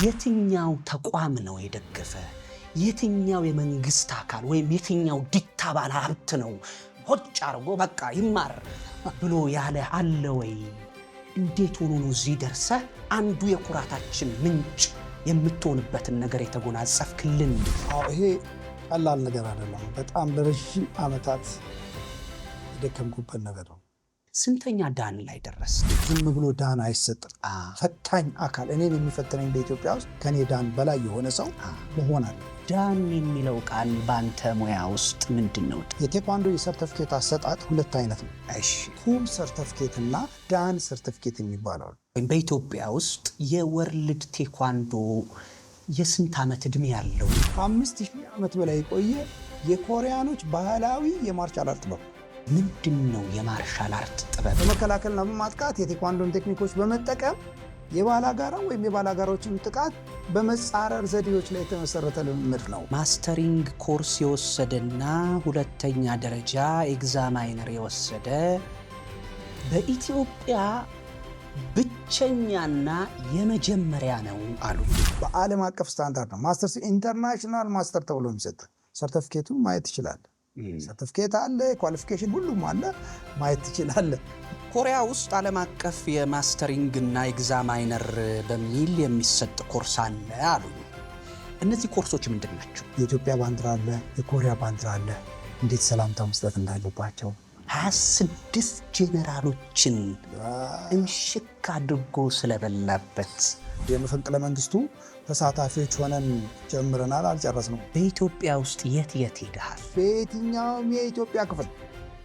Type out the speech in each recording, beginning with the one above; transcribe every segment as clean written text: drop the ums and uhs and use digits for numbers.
የትኛው ተቋም ነው የደገፈ? የትኛው የመንግስት አካል ወይም የትኛው ዲታ ባለ ሀብት ነው ሆጭ አርጎ በቃ ይማር ብሎ ያለ አለ ወይ? እንዴት ሆኖ ነው እዚህ ደርሰህ አንዱ የኩራታችን ምንጭ የምትሆንበትን ነገር የተጎናጸፍክልን? ይሄ ቀላል ነገር አይደለም። በጣም ለረጅም ዓመታት የደከምኩበት ነገር ነው። ስንተኛ ዳን ላይ ደረስ? ዝም ብሎ ዳን አይሰጥም። ፈታኝ አካል እኔን የሚፈትነኝ በኢትዮጵያ ውስጥ ከኔ ዳን በላይ የሆነ ሰው መሆን አለ። ዳን የሚለው ቃል በአንተ ሙያ ውስጥ ምንድን ነው? የቴኳንዶ የሰርተፍኬት አሰጣጥ ሁለት አይነት ነው። ኩም ሰርተፍኬት እና ዳን ሰርተፍኬት የሚባለው። በኢትዮጵያ ውስጥ የወርልድ ቴኳንዶ የስንት ዓመት ዕድሜ ያለው? ከ5000 ዓመት በላይ የቆየ የኮሪያኖች ባህላዊ የማርሻል አርት ነው። ምንድን ነው የማርሻል አርት ጥበብ? በመከላከልና በማጥቃት የቴኳንዶን ቴክኒኮች በመጠቀም የባላጋራ ወይም የባላጋሮችን ጥቃት በመጻረር ዘዴዎች ላይ የተመሰረተ ልምምድ ነው። ማስተሪንግ ኮርስ የወሰደና ሁለተኛ ደረጃ ኤግዛማይነር የወሰደ በኢትዮጵያ ብቸኛና የመጀመሪያ ነው አሉ። በዓለም አቀፍ ስታንዳርድ ነው። ማስተርስ ኢንተርናሽናል ማስተር ተብሎ የሚሰጥ ሰርቲፊኬቱን ማየት ይችላል። ሰርቲፊኬት አለ፣ ኳሊፊኬሽን ሁሉም አለ፣ ማየት ይችላል። ኮሪያ ውስጥ ዓለም አቀፍ የማስተሪንግ እና ኤግዛማይነር በሚል የሚሰጥ ኮርስ አለ አሉ። እነዚህ ኮርሶች ምንድን ናቸው? የኢትዮጵያ ባንዲራ አለ፣ የኮሪያ ባንዲራ አለ፣ እንዴት ሰላምታ መስጠት እንዳለባቸው 26 ጄኔራሎችን እምሽክ አድርጎ ስለበላበት የመፈንቅለ መንግስቱ ተሳታፊዎች ሆነን ጀምረናል። አልጨረስነው። በኢትዮጵያ ውስጥ የት ሄደሃል? በየትኛውም የኢትዮጵያ ክፍል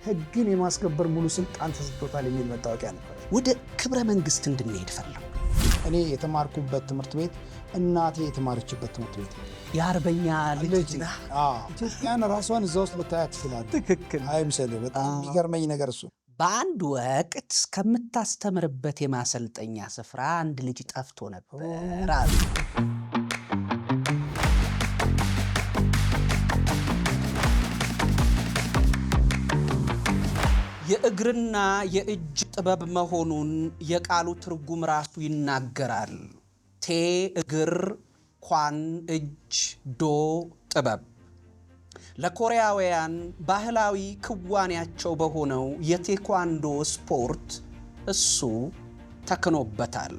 ህግን የማስከበር ሙሉ ስልጣን ተሰጥቶታል የሚል መታወቂያ ነበር። ወደ ክብረ መንግስት እንድንሄድ ፈለጉ። እኔ የተማርኩበት ትምህርት ቤት እናቴ የተማረችበት ትምህርት ቤት የአርበኛ ልጅ ነህ። ኢትዮጵያን ራሷን እዛ ውስጥ ብታያት ትችላለህ። ትክክል አይምሰልህ። በጣም የሚገርመኝ ነገር እሱ በአንድ ወቅት ከምታስተምርበት የማሰልጠኛ ስፍራ አንድ ልጅ ጠፍቶ ነበር አሉ። የእግርና የእጅ ጥበብ መሆኑን የቃሉ ትርጉም ራሱ ይናገራል። ቴ እግር፣ ኳን እጅ፣ ዶ ጥበብ። ለኮሪያውያን ባህላዊ ክዋኔያቸው በሆነው የቴኳንዶ ስፖርት እሱ ተክኖበታል።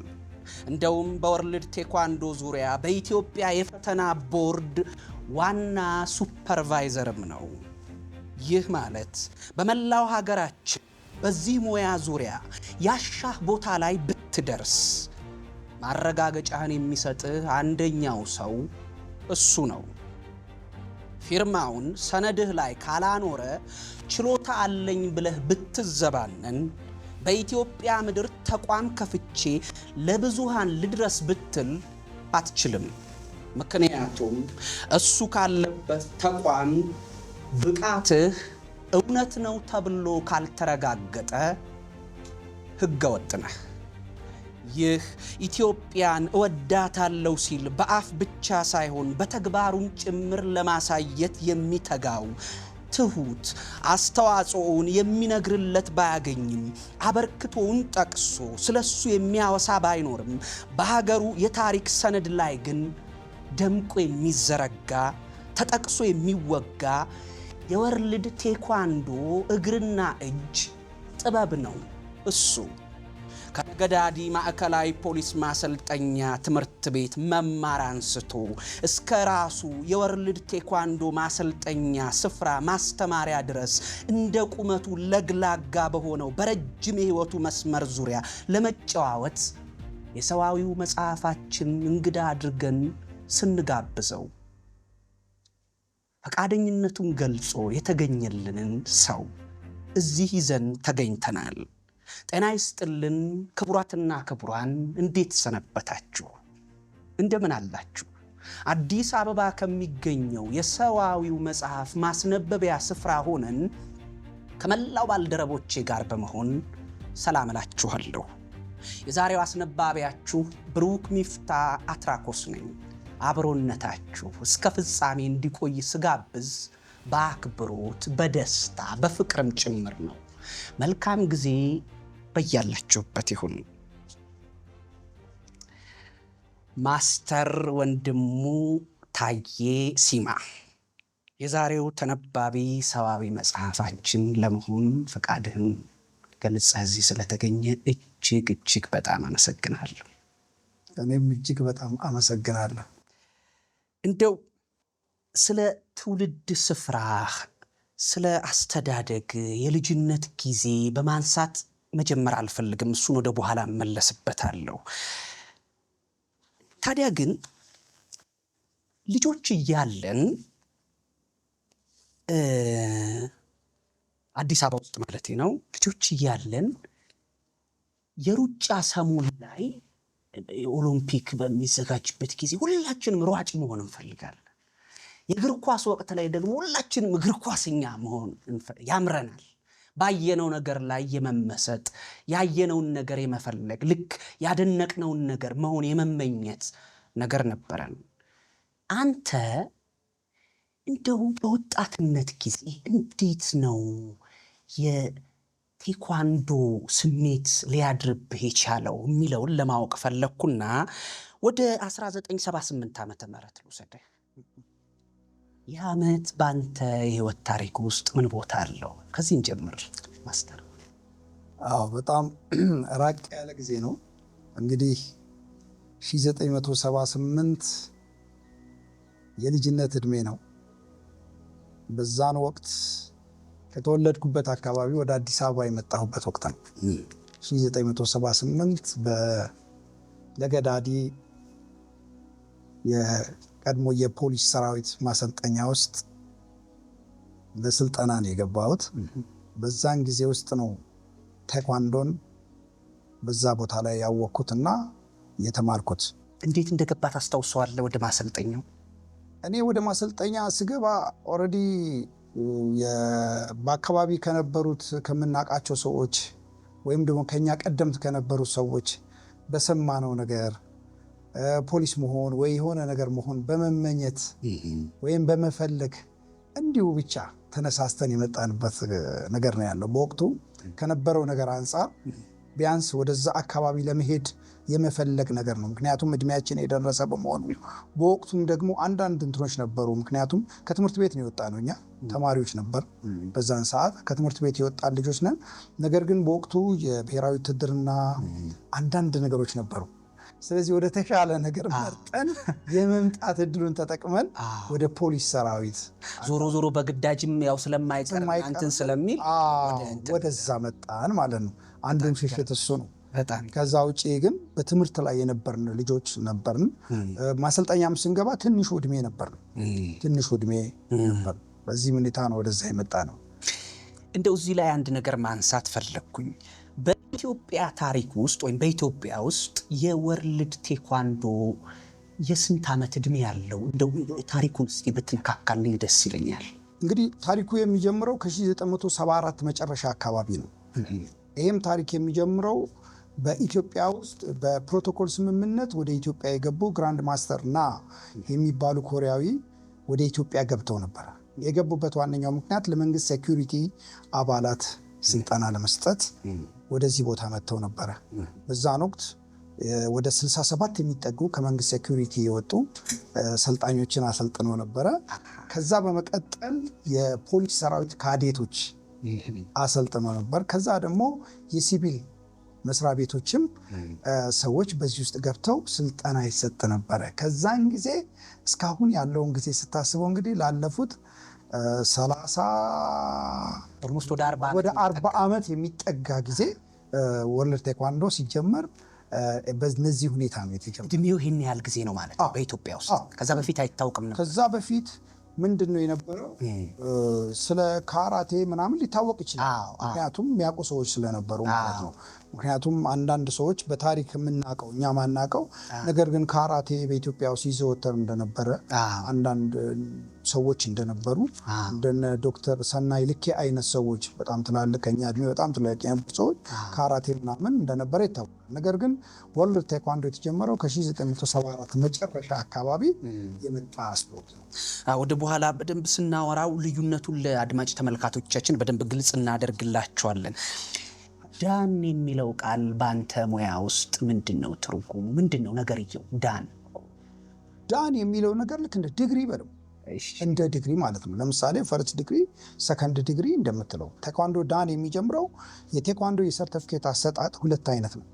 እንደውም በወርልድ ቴኳንዶ ዙሪያ በኢትዮጵያ የፈተና ቦርድ ዋና ሱፐርቫይዘርም ነው። ይህ ማለት በመላው ሀገራችን በዚህ ሙያ ዙሪያ ያሻህ ቦታ ላይ ብትደርስ ማረጋገጫህን የሚሰጥህ አንደኛው ሰው እሱ ነው። ፊርማውን ሰነድህ ላይ ካላኖረ ችሎታ አለኝ ብለህ ብትዘባነን በኢትዮጵያ ምድር ተቋም ከፍቼ ለብዙሃን ልድረስ ብትል አትችልም። ምክንያቱም እሱ ካለበት ተቋም ብቃትህ እውነት ነው ተብሎ ካልተረጋገጠ ሕገወጥ ነህ። ይህ ኢትዮጵያን እወዳታለሁ ሲል በአፍ ብቻ ሳይሆን በተግባሩም ጭምር ለማሳየት የሚተጋው ትሁት አስተዋጽኦውን የሚነግርለት ባያገኝም አበርክቶውን ጠቅሶ ስለሱ የሚያወሳ ባይኖርም በሀገሩ የታሪክ ሰነድ ላይ ግን ደምቆ የሚዘረጋ ተጠቅሶ የሚወጋ የወርልድ ቴኳንዶ እግርና እጅ ጥበብ ነው እሱ። ከገዳዲ ማዕከላዊ ፖሊስ ማሰልጠኛ ትምህርት ቤት መማር አንስቶ እስከ ራሱ የወርልድ ቴኳንዶ ማሰልጠኛ ስፍራ ማስተማሪያ ድረስ እንደ ቁመቱ ለግላጋ በሆነው በረጅም የህይወቱ መስመር ዙሪያ ለመጨዋወት የሰዋዊው መጽሐፋችን እንግዳ አድርገን ስንጋብዘው ፈቃደኝነቱን ገልጾ የተገኘልንን ሰው እዚህ ይዘን ተገኝተናል። ጤና ይስጥልን ክቡራትና ክቡራን፣ እንዴት ሰነበታችሁ? እንደምን አላችሁ? አዲስ አበባ ከሚገኘው የሰዋዊው መጽሐፍ ማስነበቢያ ስፍራ ሆነን ከመላው ባልደረቦቼ ጋር በመሆን ሰላም እላችኋለሁ። የዛሬው አስነባቢያችሁ ብሩክ ሚፍታ አትራኮስ ነኝ። አብሮነታችሁ እስከ ፍጻሜ እንዲቆይ ስጋብዝ በአክብሮት በደስታ በፍቅርም ጭምር ነው። መልካም ጊዜ በያላችሁበት ይሁን። ማስተር ወንድሙ ታዬ ሲማ የዛሬው ተነባቢ ሰዋዊ መጽሐፋችን ለመሆን ፈቃድህን ገልጸህ እዚህ ስለተገኘ እጅግ በጣም አመሰግናለሁ። እኔም እጅግ በጣም አመሰግናለሁ። እንደው ስለ ትውልድ ስፍራ፣ ስለ አስተዳደግ፣ የልጅነት ጊዜ በማንሳት መጀመር አልፈልግም። እሱን ወደ በኋላ እመለስበታለሁ። ታዲያ ግን ልጆች እያለን አዲስ አበባ ውስጥ ማለት ነው፣ ልጆች እያለን የሩጫ ሰሞን ላይ ኦሎምፒክ በሚዘጋጅበት ጊዜ ሁላችንም ሯጭ መሆን እንፈልጋለን። የእግር ኳስ ወቅት ላይ ደግሞ ሁላችንም እግር ኳስኛ መሆን ያምረናል። ባየነው ነገር ላይ የመመሰጥ፣ ያየነውን ነገር የመፈለግ፣ ልክ ያደነቅነውን ነገር መሆን የመመኘት ነገር ነበረን። አንተ እንደው በወጣትነት ጊዜ እንዴት ነው የቴኳንዶ ስሜት ሊያድርብህ የቻለው የሚለውን ለማወቅ ፈለግኩና ወደ 1978 ዓመተ ምህረት ልውሰድህ። ይህ ዓመት በአንተ የህይወት ታሪክ ውስጥ ምን ቦታ አለው? ከዚህ እንጀምር ማስተር። በጣም ራቅ ያለ ጊዜ ነው እንግዲህ 1978 የልጅነት እድሜ ነው። በዛን ወቅት ከተወለድኩበት አካባቢ ወደ አዲስ አበባ የመጣሁበት ወቅት ነው። 1978 በለገዳዲ የቀድሞ የፖሊስ ሰራዊት ማሰልጠኛ ውስጥ ለስልጠና ነው የገባሁት። በዛን ጊዜ ውስጥ ነው ቴኳንዶን በዛ ቦታ ላይ ያወቅኩትና የተማርኩት። እንዴት እንደገባ ታስታውሰዋለህ? ወደ ማሰልጠኛው እኔ ወደ ማሰልጠኛ ስገባ ኦልሬዲ በአካባቢ ከነበሩት ከምናውቃቸው ሰዎች ወይም ደግሞ ከኛ ቀደምት ከነበሩት ሰዎች በሰማነው ነገር ፖሊስ መሆን ወይ የሆነ ነገር መሆን በመመኘት ወይም በመፈለግ እንዲሁ ብቻ ተነሳስተን የመጣንበት ነገር ነው ያለው። በወቅቱ ከነበረው ነገር አንጻር ቢያንስ ወደዛ አካባቢ ለመሄድ የመፈለግ ነገር ነው። ምክንያቱም እድሜያችን የደረሰ በመሆኑ በወቅቱም ደግሞ አንዳንድ እንትኖች ነበሩ። ምክንያቱም ከትምህርት ቤት ነው የወጣ ነው፣ እኛ ተማሪዎች ነበር በዛን ሰዓት ከትምህርት ቤት የወጣን ልጆች ነን። ነገር ግን በወቅቱ የብሔራዊ ውትድርና አንዳንድ ነገሮች ነበሩ። ስለዚህ ወደ ተሻለ ነገር መርጠን የመምጣት እድሉን ተጠቅመን ወደ ፖሊስ ሰራዊት ዞሮ በግዳጅም ያው ስለማይቀር አንተን ስለሚል ወደዛ መጣን ማለት ነው። አንዱን ሽሽት እሱ ነው። ከዛ ውጭ ግን በትምህርት ላይ የነበርን ልጆች ነበርን። ማሰልጠኛም ስንገባ ትንሹ እድሜ ነበርን። በዚህ ሁኔታ ነው ወደዛ የመጣ ነው። እንደው እዚህ ላይ አንድ ነገር ማንሳት ፈለግኩኝ። በኢትዮጵያ ታሪክ ውስጥ ወይም በኢትዮጵያ ውስጥ የወርልድ ቴኳንዶ የስንት ዓመት እድሜ ያለው? እንደው ታሪኩን እስኪ ብትነካካልኝ ደስ ይለኛል። እንግዲህ ታሪኩ የሚጀምረው ከ1974 መጨረሻ አካባቢ ነው። ይህም ታሪክ የሚጀምረው በኢትዮጵያ ውስጥ በፕሮቶኮል ስምምነት ወደ ኢትዮጵያ የገቡ ግራንድ ማስተር ና የሚባሉ ኮሪያዊ ወደ ኢትዮጵያ ገብተው ነበረ። የገቡበት ዋነኛው ምክንያት ለመንግስት ሴኩሪቲ አባላት ስልጠና ለመስጠት ወደዚህ ቦታ መጥተው ነበረ። በዛን ወቅት ወደ 67 የሚጠጉ ከመንግስት ሴኩሪቲ የወጡ ሰልጣኞችን አሰልጥነው ነበረ። ከዛ በመቀጠል የፖሊስ ሰራዊት ካዴቶች አሰልጥነው ነበር። ከዛ ደግሞ የሲቪል መስሪያ ቤቶችም ሰዎች በዚህ ውስጥ ገብተው ስልጠና ይሰጥ ነበረ። ከዛን ጊዜ እስካሁን ያለውን ጊዜ ስታስበው እንግዲህ ላለፉት 30 ወደ 40 ዓመት የሚጠጋ ጊዜ ወርልድ ቴኳንዶ ሲጀመር በነዚህ ሁኔታ ነው የተጀመረው። እድሜው ይሄን ያህል ጊዜ ነው ማለት ነው በኢትዮጵያ ውስጥ። ከዛ በፊት አይታወቅም ነው። ከዛ በፊት ምንድን ነው የነበረው? ስለ ካራቴ ምናምን ሊታወቅ ይችላል። ምክንያቱም የሚያውቁ ሰዎች ስለነበሩ ማለት ነው። ምክንያቱም አንዳንድ ሰዎች በታሪክ የምናውቀው እኛ ማናውቀው ነገር ግን ካራቴ በኢትዮጵያ ውስጥ ይዘወተር እንደነበረ አንዳንድ ሰዎች እንደነበሩ እንደነ ዶክተር ሰናይ ልኬ አይነት ሰዎች በጣም ትላልቅ ከኛ እድሜ በጣም ትላልቅ ሰዎች ካራቴ ምናምን እንደነበረ ይታወቃል። ነገር ግን ወርልድ ቴኳንዶ የተጀመረው ከ1974 መጨረሻ አካባቢ የመጣ ስፖርት ነው። ወደ በኋላ በደንብ ስናወራው ልዩነቱን ለአድማጭ ተመልካቾቻችን በደንብ ግልጽ እናደርግላቸዋለን። ዳን የሚለው ቃል በአንተ ሙያ ውስጥ ምንድን ነው ትርጉሙ? ምንድን ነው ነገርየው? ዳን ዳን የሚለው ነገር ልክ እንደ ዲግሪ በለው እንደ ዲግሪ ማለት ነው። ለምሳሌ ፈርስት ዲግሪ፣ ሰከንድ ዲግሪ እንደምትለው ቴኳንዶ ዳን የሚጀምረው የቴኳንዶ የሰርተፍኬት አሰጣጥ ሁለት አይነት ነው።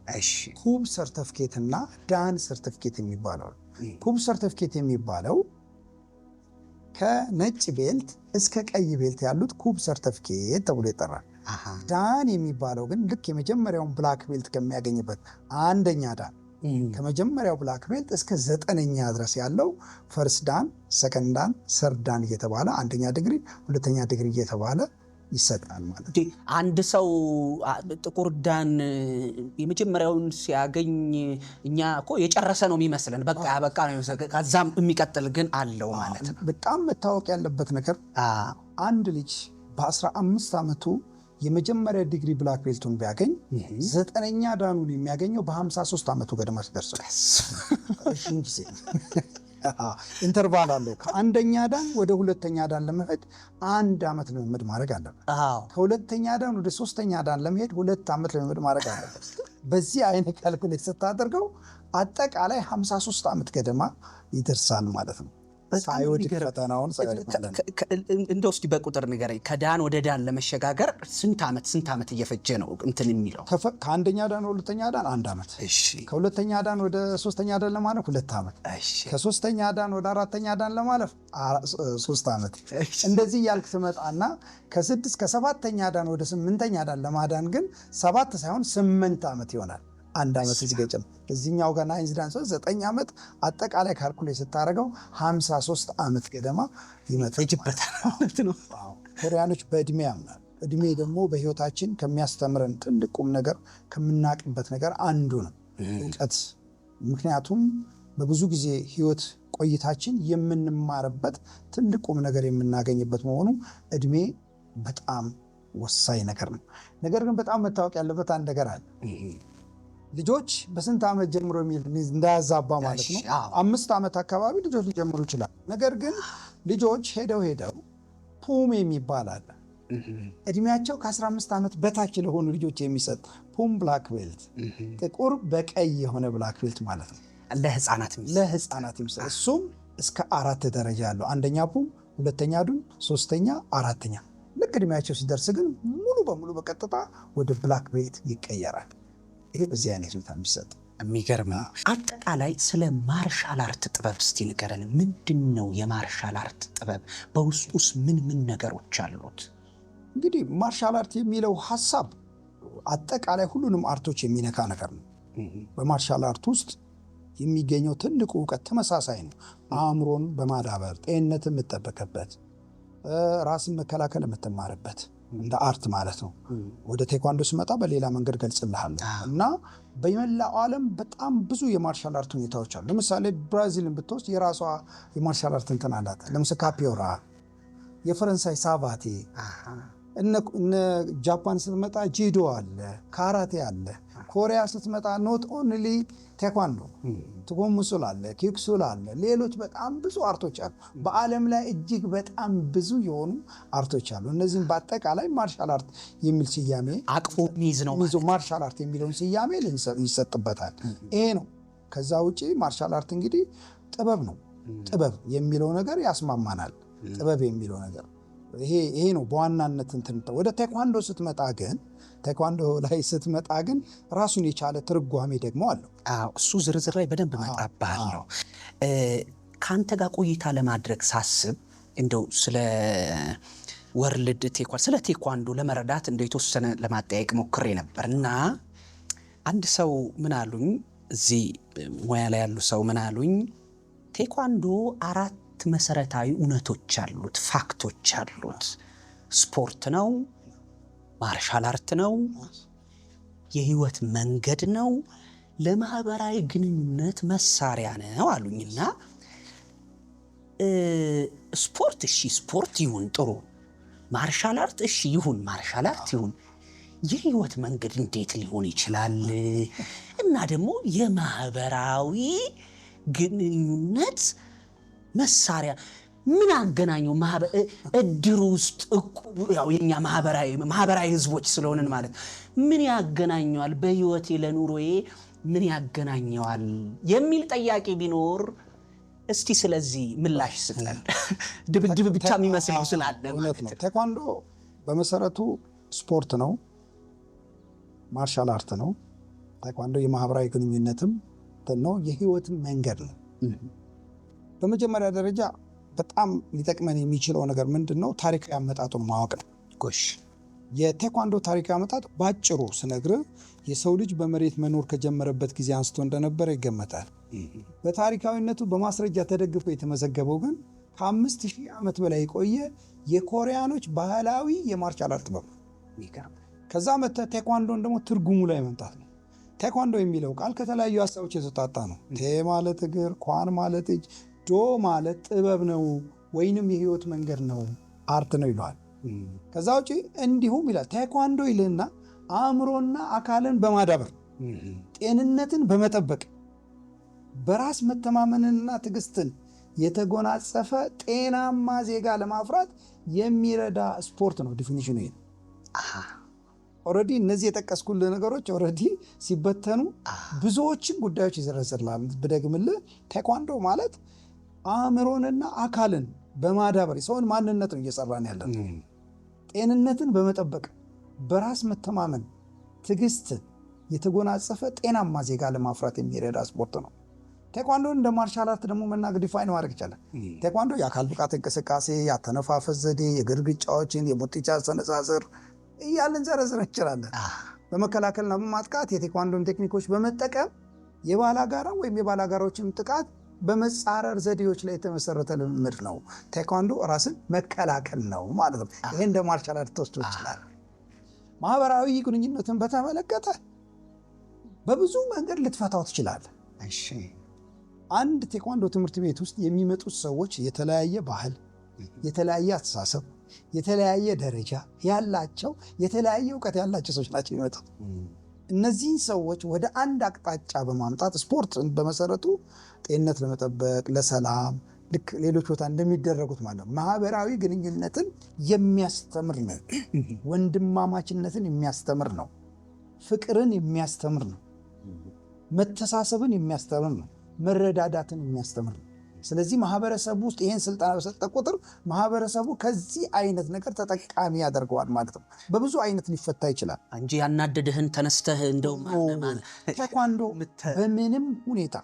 ኩብ ሰርተፍኬት እና ዳን ሰርተፍኬት የሚባለው። ኩብ ሰርተፍኬት የሚባለው ከነጭ ቤልት እስከ ቀይ ቤልት ያሉት ኩብ ሰርተፍኬት ተብሎ ይጠራል። ዳን የሚባለው ግን ልክ የመጀመሪያውን ብላክ ቤልት ከሚያገኝበት አንደኛ ዳን ከመጀመሪያው ብላክ ቤልት እስከ 9ኛ ድረስ ያለው ፈርስት ዳን፣ ሰከንድ ዳን፣ ሰርድ ዳን እየተባለ አንደኛ ዲግሪ፣ ሁለተኛ ዲግሪ እየተባለ ይሰጣል ማለት ነው። አንድ ሰው ጥቁር ዳን የመጀመሪያውን ሲያገኝ እኛ እኮ የጨረሰ ነው የሚመስለን፣ በቃ ያበቃ ነው የሚመስለን። ከዛም የሚቀጥል ግን አለው ማለት ነው። በጣም መታወቅ ያለበት ነገር አንድ ልጅ በ15 ዓመቱ የመጀመሪያ ዲግሪ ብላክ ቤልቱን ቢያገኝ 9ኛ ዳኑን የሚያገኘው በ53 ዓመቱ ገደማ ሲደርስ ረዥም ጊዜ ኢንተርቫል አለው። ከአንደኛ ዳን ወደ ሁለተኛ ዳን ለመሄድ 1 ዓመት ልምምድ ማድረግ አለበት። ከሁለተኛ ዳን ወደ 3ኛ ዳን ለመሄድ 2 ዓመት ልምምድ ማድረግ አለበት። በዚህ አይነት ካልኩሌት ስታደርገው አጠቃላይ 53 ዓመት ገደማ ይደርሳል ማለት ነው። ሳይወድቅ ፈተናውን እንደው እስኪ በቁጥር ንገረኝ። ከዳን ወደ ዳን ለመሸጋገር ስንት ዓመት እየፈጀ ነው እንትን የሚለው? ከአንደኛ ዳን ወደ ሁለተኛ ዳን 1 ዓመት፣ ከሁለተኛ ዳን ወደ 3ኛ ዳን ለማለፍ 2 ዓመት፣ ከ3ኛ ዳን ወደ 4ኛ ዳን ለማለፍ 3 ዓመት። እንደዚህ ያልክ ትመጣና ከ6 ከ7ኛ ዳን ወደ 8ኛ ዳን ለማዳን ግን 7 ሳይሆን 8 ዓመት ይሆናል። 1 ዓመት እዚህ ገጨም እዚህኛው ጋር ናይንዝ ዳን 9 ዓመት አጠቃላይ ካልኩሌት ስታደርገው 53 ዓመት ገደማ ይመጣል ማለት ነው። ኮሪያኖች በእድሜ ያምናል። እድሜ ደግሞ በህይወታችን ከሚያስተምረን ትልቅ ቁም ነገር ከምናቅበት ነገር አንዱ ነው፣ እውቀት። ምክንያቱም በብዙ ጊዜ ህይወት ቆይታችን የምንማርበት ትልቅ ቁም ነገር የምናገኝበት መሆኑ እድሜ በጣም ወሳኝ ነገር ነው። ነገር ግን በጣም መታወቅ ያለበት አንድ ነገር አለ። ልጆች በስንት ዓመት ጀምሮ የሚል እንዳያዛባ ማለት ነው። 5 ዓመት አካባቢ ልጆች ሊጀምሩ ይችላል። ነገር ግን ልጆች ሄደው ፑም የሚባል አለ። እድሜያቸው ከ15 ዓመት በታች ለሆኑ ልጆች የሚሰጥ ፑም ብላክ ቤልት፣ ጥቁር በቀይ የሆነ ብላክ ቤልት ማለት ነው። ለህፃናት የሚሰጥ እሱም እስከ 4 ደረጃ ያለው፣ አንደኛ ፑም፣ ሁለተኛ ዱን፣ 3ኛ፣ 4ኛ። ልክ እድሜያቸው ሲደርስ ግን ሙሉ በሙሉ በቀጥታ ወደ ብላክ ቤልት ይቀየራል። ይሄ በዚህ አይነት ሁኔታ የሚሰጥ የሚገርም ነው። አጠቃላይ ስለ ማርሻል አርት ጥበብ እስቲ ንገረን። ምንድን ነው የማርሻል አርት ጥበብ? በውስጡስ ምን ነገሮች አሉት? እንግዲህ ማርሻል አርት የሚለው ሀሳብ አጠቃላይ ሁሉንም አርቶች የሚነካ ነገር ነው። በማርሻል አርት ውስጥ የሚገኘው ትልቁ እውቀት ተመሳሳይ ነው። አእምሮን በማዳበር ጤንነትን የምትጠበቅበት፣ ራስን መከላከል የምትማርበት እንደ አርት ማለት ነው። ወደ ቴኳንዶ ስመጣ በሌላ መንገድ ገልጽልሃለሁ። እና በመላው ዓለም በጣም ብዙ የማርሻል አርት ሁኔታዎች አሉ። ለምሳሌ ብራዚልን ብትወስድ የራሷ የማርሻል አርት እንትን አላት። ለምሳሌ ካፒዮራ፣ የፈረንሳይ ሳቫቴ፣ እነ ጃፓን ስትመጣ ጂዶ አለ፣ ካራቴ አለ። ኮሪያ ስትመጣ ኖት ኦንሊ ቴኳንዶ፣ ትጎሙሱል አለ፣ ኪክሱል አለ። ሌሎች በጣም ብዙ አርቶች አሉ። በዓለም ላይ እጅግ በጣም ብዙ የሆኑ አርቶች አሉ። እነዚህም በአጠቃላይ ማርሻል አርት የሚል ስያሜ አቅፎ ሚይዝ ነው። ማርሻል አርት የሚለውን ስያሜ ይሰጥበታል። ይሄ ነው። ከዛ ውጪ ማርሻል አርት እንግዲህ ጥበብ ነው። ጥበብ የሚለው ነገር ያስማማናል። ጥበብ የሚለው ነገር ይሄ ነው በዋናነት እንትን። ወደ ቴኳንዶ ስትመጣ ግን ራሱን የቻለ ትርጓሜ ደግሞ አለው። እሱ ዝርዝር ላይ በደንብ መጣባለሁ። ከአንተ ጋር ቆይታ ለማድረግ ሳስብ እንደው ስለ ወርልድ ቴኳንዶ ስለ ቴኳንዶ ለመረዳት እንደው የተወሰነ ለማጠያየቅ ሞክሬ ነበር እና አንድ ሰው ምን አሉኝ፣ እዚህ ሙያ ላይ ያሉ ሰው ምን አሉኝ፣ ቴኳንዶ 4 መሰረታዊ እውነቶች አሉት፣ ፋክቶች አሉት። ስፖርት ነው፣ ማርሻል አርት ነው፣ የህይወት መንገድ ነው፣ ለማህበራዊ ግንኙነት መሳሪያ ነው አሉኝና ስፖርት እሺ ስፖርት ይሁን ጥሩ፣ ማርሻል አርት እሺ ይሁን ማርሻል አርት ይሁን፣ የህይወት መንገድ እንዴት ሊሆን ይችላል? እና ደግሞ የማህበራዊ ግንኙነት መሳሪያ ምን አገናኘው? እድር ውስጥ ያው የኛ ማህበራዊ ህዝቦች ስለሆነን ማለት ምን ያገናኘዋል? በህይወቴ ለኑሮዬ ምን ያገናኘዋል የሚል ጥያቄ ቢኖር እስቲ ስለዚህ ምላሽ ስጠን። ድብድብ ብቻ የሚመስለው ስላለ ማለት ነው። ቴኳንዶ በመሰረቱ ስፖርት ነው፣ ማርሻል አርት ነው። ቴኳንዶ የማህበራዊ ግንኙነትም ነው፣ የህይወትም መንገድ ነው። በመጀመሪያ ደረጃ በጣም ሊጠቅመን የሚችለው ነገር ምንድነው? ታሪካዊ አመጣጡን ማወቅ ነው። ጎሽ የቴኳንዶ ታሪካዊ አመጣጥ ባጭሩ ስነግርህ የሰው ልጅ በመሬት መኖር ከጀመረበት ጊዜ አንስቶ እንደነበረ ይገመታል። በታሪካዊነቱ በማስረጃ ተደግፎ የተመዘገበው ግን ከ5000 ዓመት በላይ የቆየ የኮሪያኖች ባህላዊ የማርሻል አርት ጥበብ ነው። ከዛ መተ ቴኳንዶን ደግሞ ትርጉሙ ላይ መምጣት ነው። ቴኳንዶ የሚለው ቃል ከተለያዩ ሀሳቦች የተውጣጣ ነው። ቴ ማለት እግር፣ ኳን ማለት እጅ፣ ዶ ማለት ጥበብ ነው ወይንም የህይወት መንገድ ነው፣ አርት ነው ይለዋል። ከዛ ውጪ እንዲሁም ይላል ቴኳንዶ ይልና አእምሮና አካልን በማዳበር ጤንነትን በመጠበቅ በራስ መተማመንና ትዕግስትን የተጎናጸፈ ጤናማ ዜጋ ለማፍራት የሚረዳ ስፖርት ነው። ዲፊኒሽኑ ይሄ ኦልሬዲ እነዚህ የጠቀስኩልህ ነገሮች ኦልሬዲ ሲበተኑ ብዙዎችን ጉዳዮች ይዘረዝራል። ብደግምልህ ቴኳንዶ ማለት አእምሮንና አካልን በማዳበር ሰውን ማንነት ነው እየሰራን ያለን። ጤንነትን በመጠበቅ በራስ መተማመን ትዕግስትን የተጎናጸፈ ጤናማ ዜጋ ለማፍራት የሚረዳ ስፖርት ነው። ቴኳንዶ እንደ ማርሻል አርት ደግሞ መናገር ዲፋይን ማድረግ ይቻላል። ቴኳንዶ የአካል ብቃት እንቅስቃሴ፣ ያተነፋፈስ ዘዴ፣ የእግር ግጫዎችን፣ የሙጥጫ አሰነጻጽር እያልን ዘረዝር እንችላለን። በመከላከልና በማጥቃት የቴኳንዶን ቴክኒኮች በመጠቀም የባላጋራ ወይም የባላጋራዎችን ጥቃት በመጻረር ዘዴዎች ላይ የተመሰረተ ልምምድ ነው። ቴኳንዶ ራስን መከላከል ነው ማለት ነው። ይሄ እንደ ማርሻል አርት ተወስዶ ይችላል። ማህበራዊ ግንኙነትን በተመለከተ በብዙ መንገድ ልትፈታው ትችላለህ። አንድ ቴኳንዶ ትምህርት ቤት ውስጥ የሚመጡት ሰዎች የተለያየ ባህል፣ የተለያየ አስተሳሰብ፣ የተለያየ ደረጃ ያላቸው የተለያየ እውቀት ያላቸው ሰዎች ናቸው የሚመጡት። እነዚህን ሰዎች ወደ አንድ አቅጣጫ በማምጣት ስፖርት በመሰረቱ ጤንነት ለመጠበቅ ለሰላም፣ ልክ ሌሎች ቦታ እንደሚደረጉት ማለት ነው፣ ማህበራዊ ግንኙነትን የሚያስተምር ነው። ወንድማማችነትን የሚያስተምር ነው። ፍቅርን የሚያስተምር ነው። መተሳሰብን የሚያስተምር ነው። መረዳዳትን የሚያስተምር ነው። ስለዚህ ማህበረሰቡ ውስጥ ይህን ስልጠና በሰጠ ቁጥር ማህበረሰቡ ከዚህ አይነት ነገር ተጠቃሚ ያደርገዋል ማለት ነው። በብዙ አይነት ሊፈታ ይችላል እንጂ ያናደድህን ተነስተህ እንደው ቴኳንዶ በምንም ሁኔታ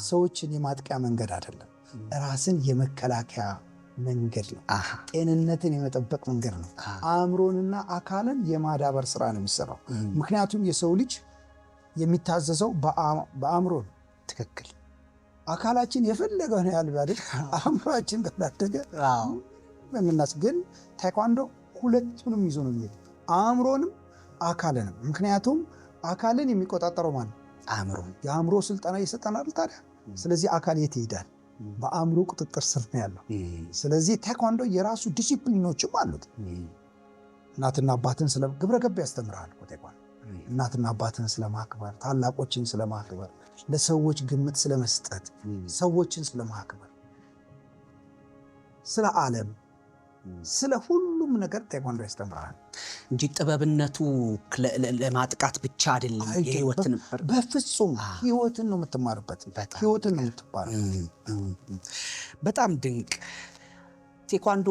ሰዎችን የማጥቂያ መንገድ አይደለም፣ ራስን የመከላከያ መንገድ ነው። ጤንነትን የመጠበቅ መንገድ ነው። አእምሮንና አካልን የማዳበር ስራ ነው የሚሰራው። ምክንያቱም የሰው ልጅ የሚታዘዘው በአእምሮ ነው። ትክክል። አካላችን የፈለገውን ያህል ቢያድግ አእምሯችን ካላደገ ምናስ ግን ቴኳንዶ ሁለቱንም ይዞ ነው የሚሄድ፣ አእምሮንም አካልንም። ምክንያቱም አካልን የሚቆጣጠረው ማለት አእምሮ፣ የአእምሮ ስልጠና ይሰጠናል ታዲያ። ስለዚህ አካል የት ይሄዳል? በአእምሮ ቁጥጥር ስር ነው ያለው። ስለዚህ ቴኳንዶ የራሱ ዲሲፕሊኖችም አሉት። እናትና አባትን ስለ ግብረ ገብ ያስተምራል ቴኳንዶ። እናትና አባትን ስለማክበር፣ ታላቆችን ስለማክበር፣ ለሰዎች ግምት ስለመስጠት፣ ሰዎችን ስለማክበር፣ ስለ ዓለም፣ ስለ ሁሉም ነገር ቴኳንዶ ያስተምራል እንጂ ጥበብነቱ ለማጥቃት ብቻ አይደለም። የህይወትን በፍጹም ህይወትን ነው የምትማርበት። ህይወትን ነው የምትማርበት። በጣም ድንቅ። ቴኳንዶ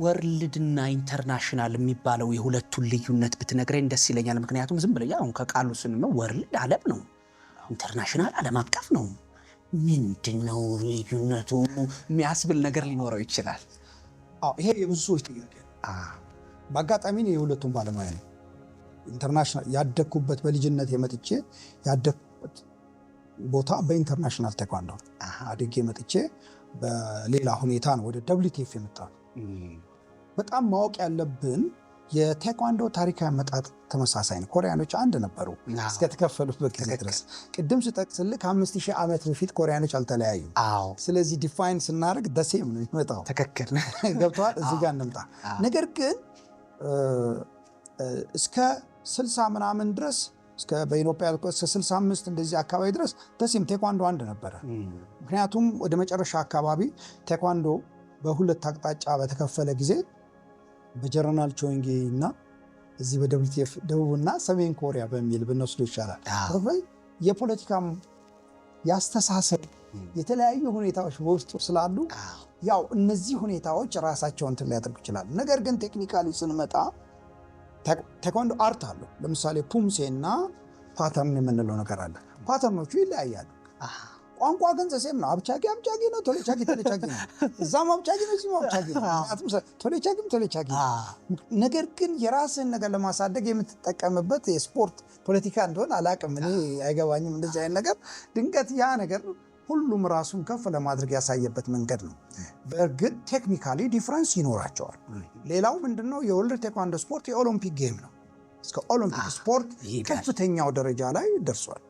ወርልድና ኢንተርናሽናል የሚባለው የሁለቱን ልዩነት ብትነግረኝ ደስ ይለኛል። ምክንያቱም ዝም ብለህ አሁን ከቃሉ ስንመው ወርልድ ዓለም ነው፣ ኢንተርናሽናል ዓለም አቀፍ ነው። ምንድነው ልዩነቱ የሚያስብል ነገር ሊኖረው ይችላል። ይሄ የብዙ ሰዎች ጥያቄ። በአጋጣሚ የሁለቱም ባለሙያ ነው። ኢንተርናሽናል ያደግኩበት በልጅነት የመጥቼ ያደግኩበት ቦታ በኢንተርናሽናል ቴኳንዶ አድጌ መጥቼ በሌላ ሁኔታ ነው ወደ WTF የመጣው። በጣም ማወቅ ያለብን የቴኳንዶ ታሪካዊ አመጣጥ ተመሳሳይ ነው። ኮሪያኖች አንድ ነበሩ እስከተከፈሉበት ጊዜ ድረስ። ቅድም ስጠቅስልህ ከ5000 ዓመት በፊት ኮሪያኖች አልተለያዩም። ስለዚህ ዲፋይን ስናደርግ ደሴም ነው የሚመጣው። ትክክል ገብተዋል። እዚህ ጋር እንምጣ። ነገር ግን እስከ 60 ምናምን ድረስ እስከ በኢትዮጵያ እስከ 65 እንደዚህ አካባቢ ድረስ ደሴም ቴኳንዶ አንድ ነበረ። ምክንያቱም ወደ መጨረሻ አካባቢ ቴኳንዶ በሁለት አቅጣጫ በተከፈለ ጊዜ በጀነራል ቾንጌ እና እዚህ በWTF ደቡብና ሰሜን ኮሪያ በሚል ብንወስዶ ይሻላል። የፖለቲካም ያስተሳሰብ የተለያዩ ሁኔታዎች በውስጡ ስላሉ ያው እነዚህ ሁኔታዎች ራሳቸውን እንትን ሊያደርጉ ይችላሉ። ነገር ግን ቴክኒካሊ ስንመጣ ቴኳንዶ አርት አለው። ለምሳሌ ፑምሴ እና ፓተርን የምንለው ነገር አለ። ፓተርኖቹ ይለያያሉ። ቋንቋ ግን ዘሴም ነው። አብቻጊ ነው፣ ቶሌቻጊ ነው። እዛም አብቻጊ ነው፣ እዚህም አብቻጊ ነው። ቶሌቻጊ። ነገር ግን የራስህን ነገር ለማሳደግ የምትጠቀምበት የስፖርት ፖለቲካ እንደሆነ አላቅም፣ እኔ አይገባኝም እንደዚህ አይነት ነገር። ድንገት ያ ነገር ሁሉም ራሱን ከፍ ለማድረግ ያሳየበት መንገድ ነው። በእርግጥ ቴክኒካሊ ዲፍረንስ ይኖራቸዋል። ሌላው ምንድነው የወርልድ ቴኳንዶ ስፖርት የኦሎምፒክ ጌም ነው። እስከ ኦሎምፒክ ስፖርት ከፍተኛው ደረጃ ላይ ደርሷል።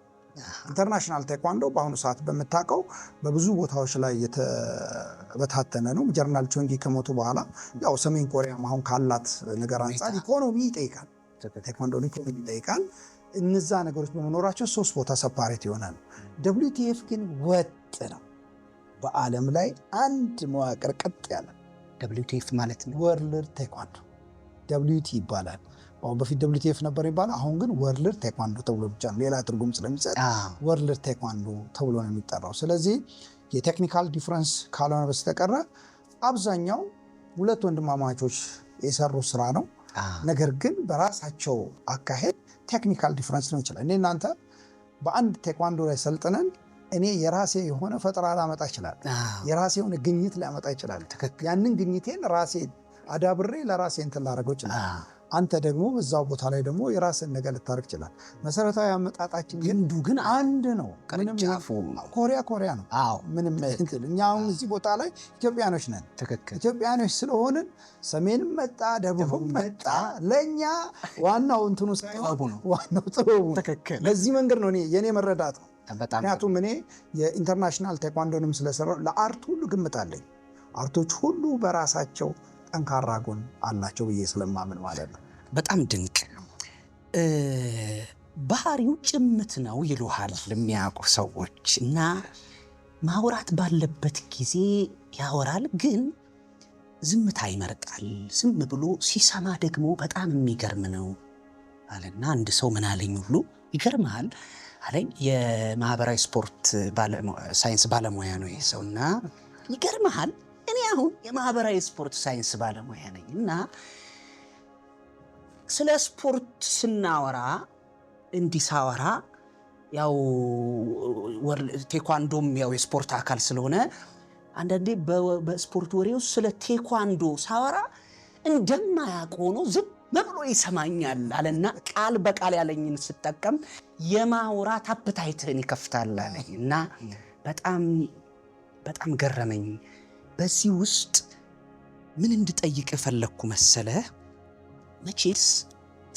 ኢንተርናሽናል ቴኳንዶ በአሁኑ ሰዓት በምታውቀው በብዙ ቦታዎች ላይ የተበታተነ ነው። ጀነራል ቾንጊ ከሞቱ በኋላ ያው ሰሜን ኮሪያም አሁን ካላት ነገር አንጻር ኢኮኖሚ ይጠይቃል፣ ቴኳንዶ ኢኮኖሚ ይጠይቃል። እነዛ ነገሮች በመኖራቸው 3 ቦታ ሰፓሬት ይሆናል። WTF ግን ወጥ ነው። በዓለም ላይ አንድ መዋቅር ቀጥ ያለ WTF ማለት ነው ወርልድ ቴኳንዶ WT ይባላል። አሁን በፊት WTF ነበር ይባላል። አሁን ግን ወርልድ ቴኳንዶ ተብሎ ብቻ ነው፣ ሌላ ትርጉም ስለሚሰጥ ወርልድ ቴኳንዶ ተብሎ ነው የሚጠራው። ስለዚህ የቴክኒካል ዲፍረንስ ካልሆነ በስተቀረ አብዛኛው ሁለት ወንድማማቾች የሰሩ ስራ ነው። ነገር ግን በራሳቸው አካሄድ ቴክኒካል ዲፍረንስ ነው ይችላል። እኔ እናንተ በአንድ ቴኳንዶ ላይ ሰልጥነን እኔ የራሴ የሆነ ፈጠራ ላመጣ ይችላል፣ የራሴ የሆነ ግኝት ላመጣ ይችላል። ያንን ግኝቴን ራሴ አዳብሬ ለራሴ እንትን ላደርገው ይችላል። አንተ ደግሞ በዛው ቦታ ላይ ደግሞ የራስን ነገር ልታደርግ ይችላል። መሰረታዊ አመጣጣችን ግን አንድ ነው። ኮሪያ ነው። ምንም እኛ አሁን እዚህ ቦታ ላይ ኢትዮጵያኖች ነን። ኢትዮጵያኖች ስለሆንን ሰሜንም መጣ ደቡብም መጣ ለእኛ ዋናው እንትኑ ሳይሆን ዋናው ጥበቡ በዚህ መንገድ ነው የኔ መረዳት ነው። ምክንያቱም እኔ የኢንተርናሽናል ቴኳንዶንም ስለሰራው ለአርት ሁሉ ግምት አለኝ። አርቶች ሁሉ በራሳቸው ጠንካራ ጎን አላቸው ብዬ ስለማምን ማለት ነው። በጣም ድንቅ። ባህሪው ጭምት ነው ይሉሃል የሚያውቁ ሰዎች እና ማውራት ባለበት ጊዜ ያወራል፣ ግን ዝምታ ይመርጣል። ዝም ብሎ ሲሰማ ደግሞ በጣም የሚገርም ነው አለና አንድ ሰው ምን አለኝ ሁሉ ይገርምሃል አለኝ። የማህበራዊ ስፖርት ሳይንስ ባለሙያ ነው ይህ ሰውና ይገርምሃል እኔ አሁን የማህበራዊ ስፖርት ሳይንስ ባለሙያ ነኝ እና ስለ ስፖርት ስናወራ እንዲሳወራ ያው ቴኳንዶም ያው የስፖርት አካል ስለሆነ አንዳንዴ በስፖርት ወሬው ስለ ቴኳንዶ ሳወራ እንደማያውቅ ሆኖ ዝም ብሎ ይሰማኛል አለና ቃል በቃል ያለኝን ስጠቀም የማውራት አፕታይትህን ይከፍታል አለኝ እና በጣም ገረመኝ። በዚህ ውስጥ ምን እንድጠይቅ ፈለግኩ መሰለ? መቼስ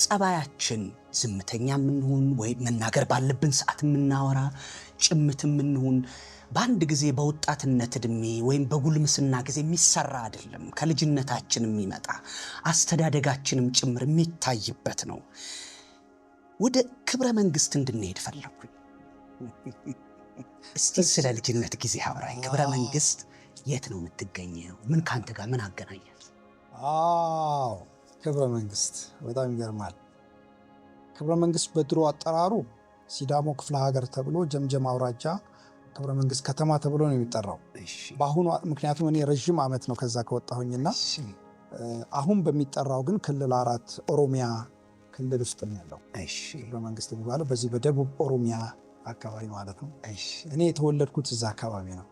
ጸባያችን ዝምተኛ የምንሆን ወይ መናገር ባለብን ሰዓት የምናወራ ጭምት የምንሆን በአንድ ጊዜ በወጣትነት ዕድሜ ወይም በጉልምስና ጊዜ የሚሰራ አይደለም። ከልጅነታችን የሚመጣ አስተዳደጋችንም ጭምር የሚታይበት ነው። ወደ ክብረ መንግስት እንድንሄድ ፈለግኩኝ። እስቲ ስለ ልጅነት ጊዜ አውራኝ። ክብረ መንግስት የት ነው የምትገኘው? ምን ካንተ ጋር ምን አገናኛል? ክብረ መንግስት በጣም ይገርማል። ክብረ መንግስት በድሮ አጠራሩ ሲዳሞ ክፍለ ሀገር ተብሎ ጀምጀም አውራጃ ክብረ መንግስት ከተማ ተብሎ ነው የሚጠራው። በአሁኑ ምክንያቱም እኔ ረዥም ዓመት ነው ከዛ ከወጣሁኝና አሁን በሚጠራው ግን ክልል 4 ኦሮሚያ ክልል ውስጥ ነው ያለው ክብረ መንግስት የሚባለው በዚህ በደቡብ ኦሮሚያ አካባቢ ማለት ነው። እኔ የተወለድኩት እዛ አካባቢ ነው።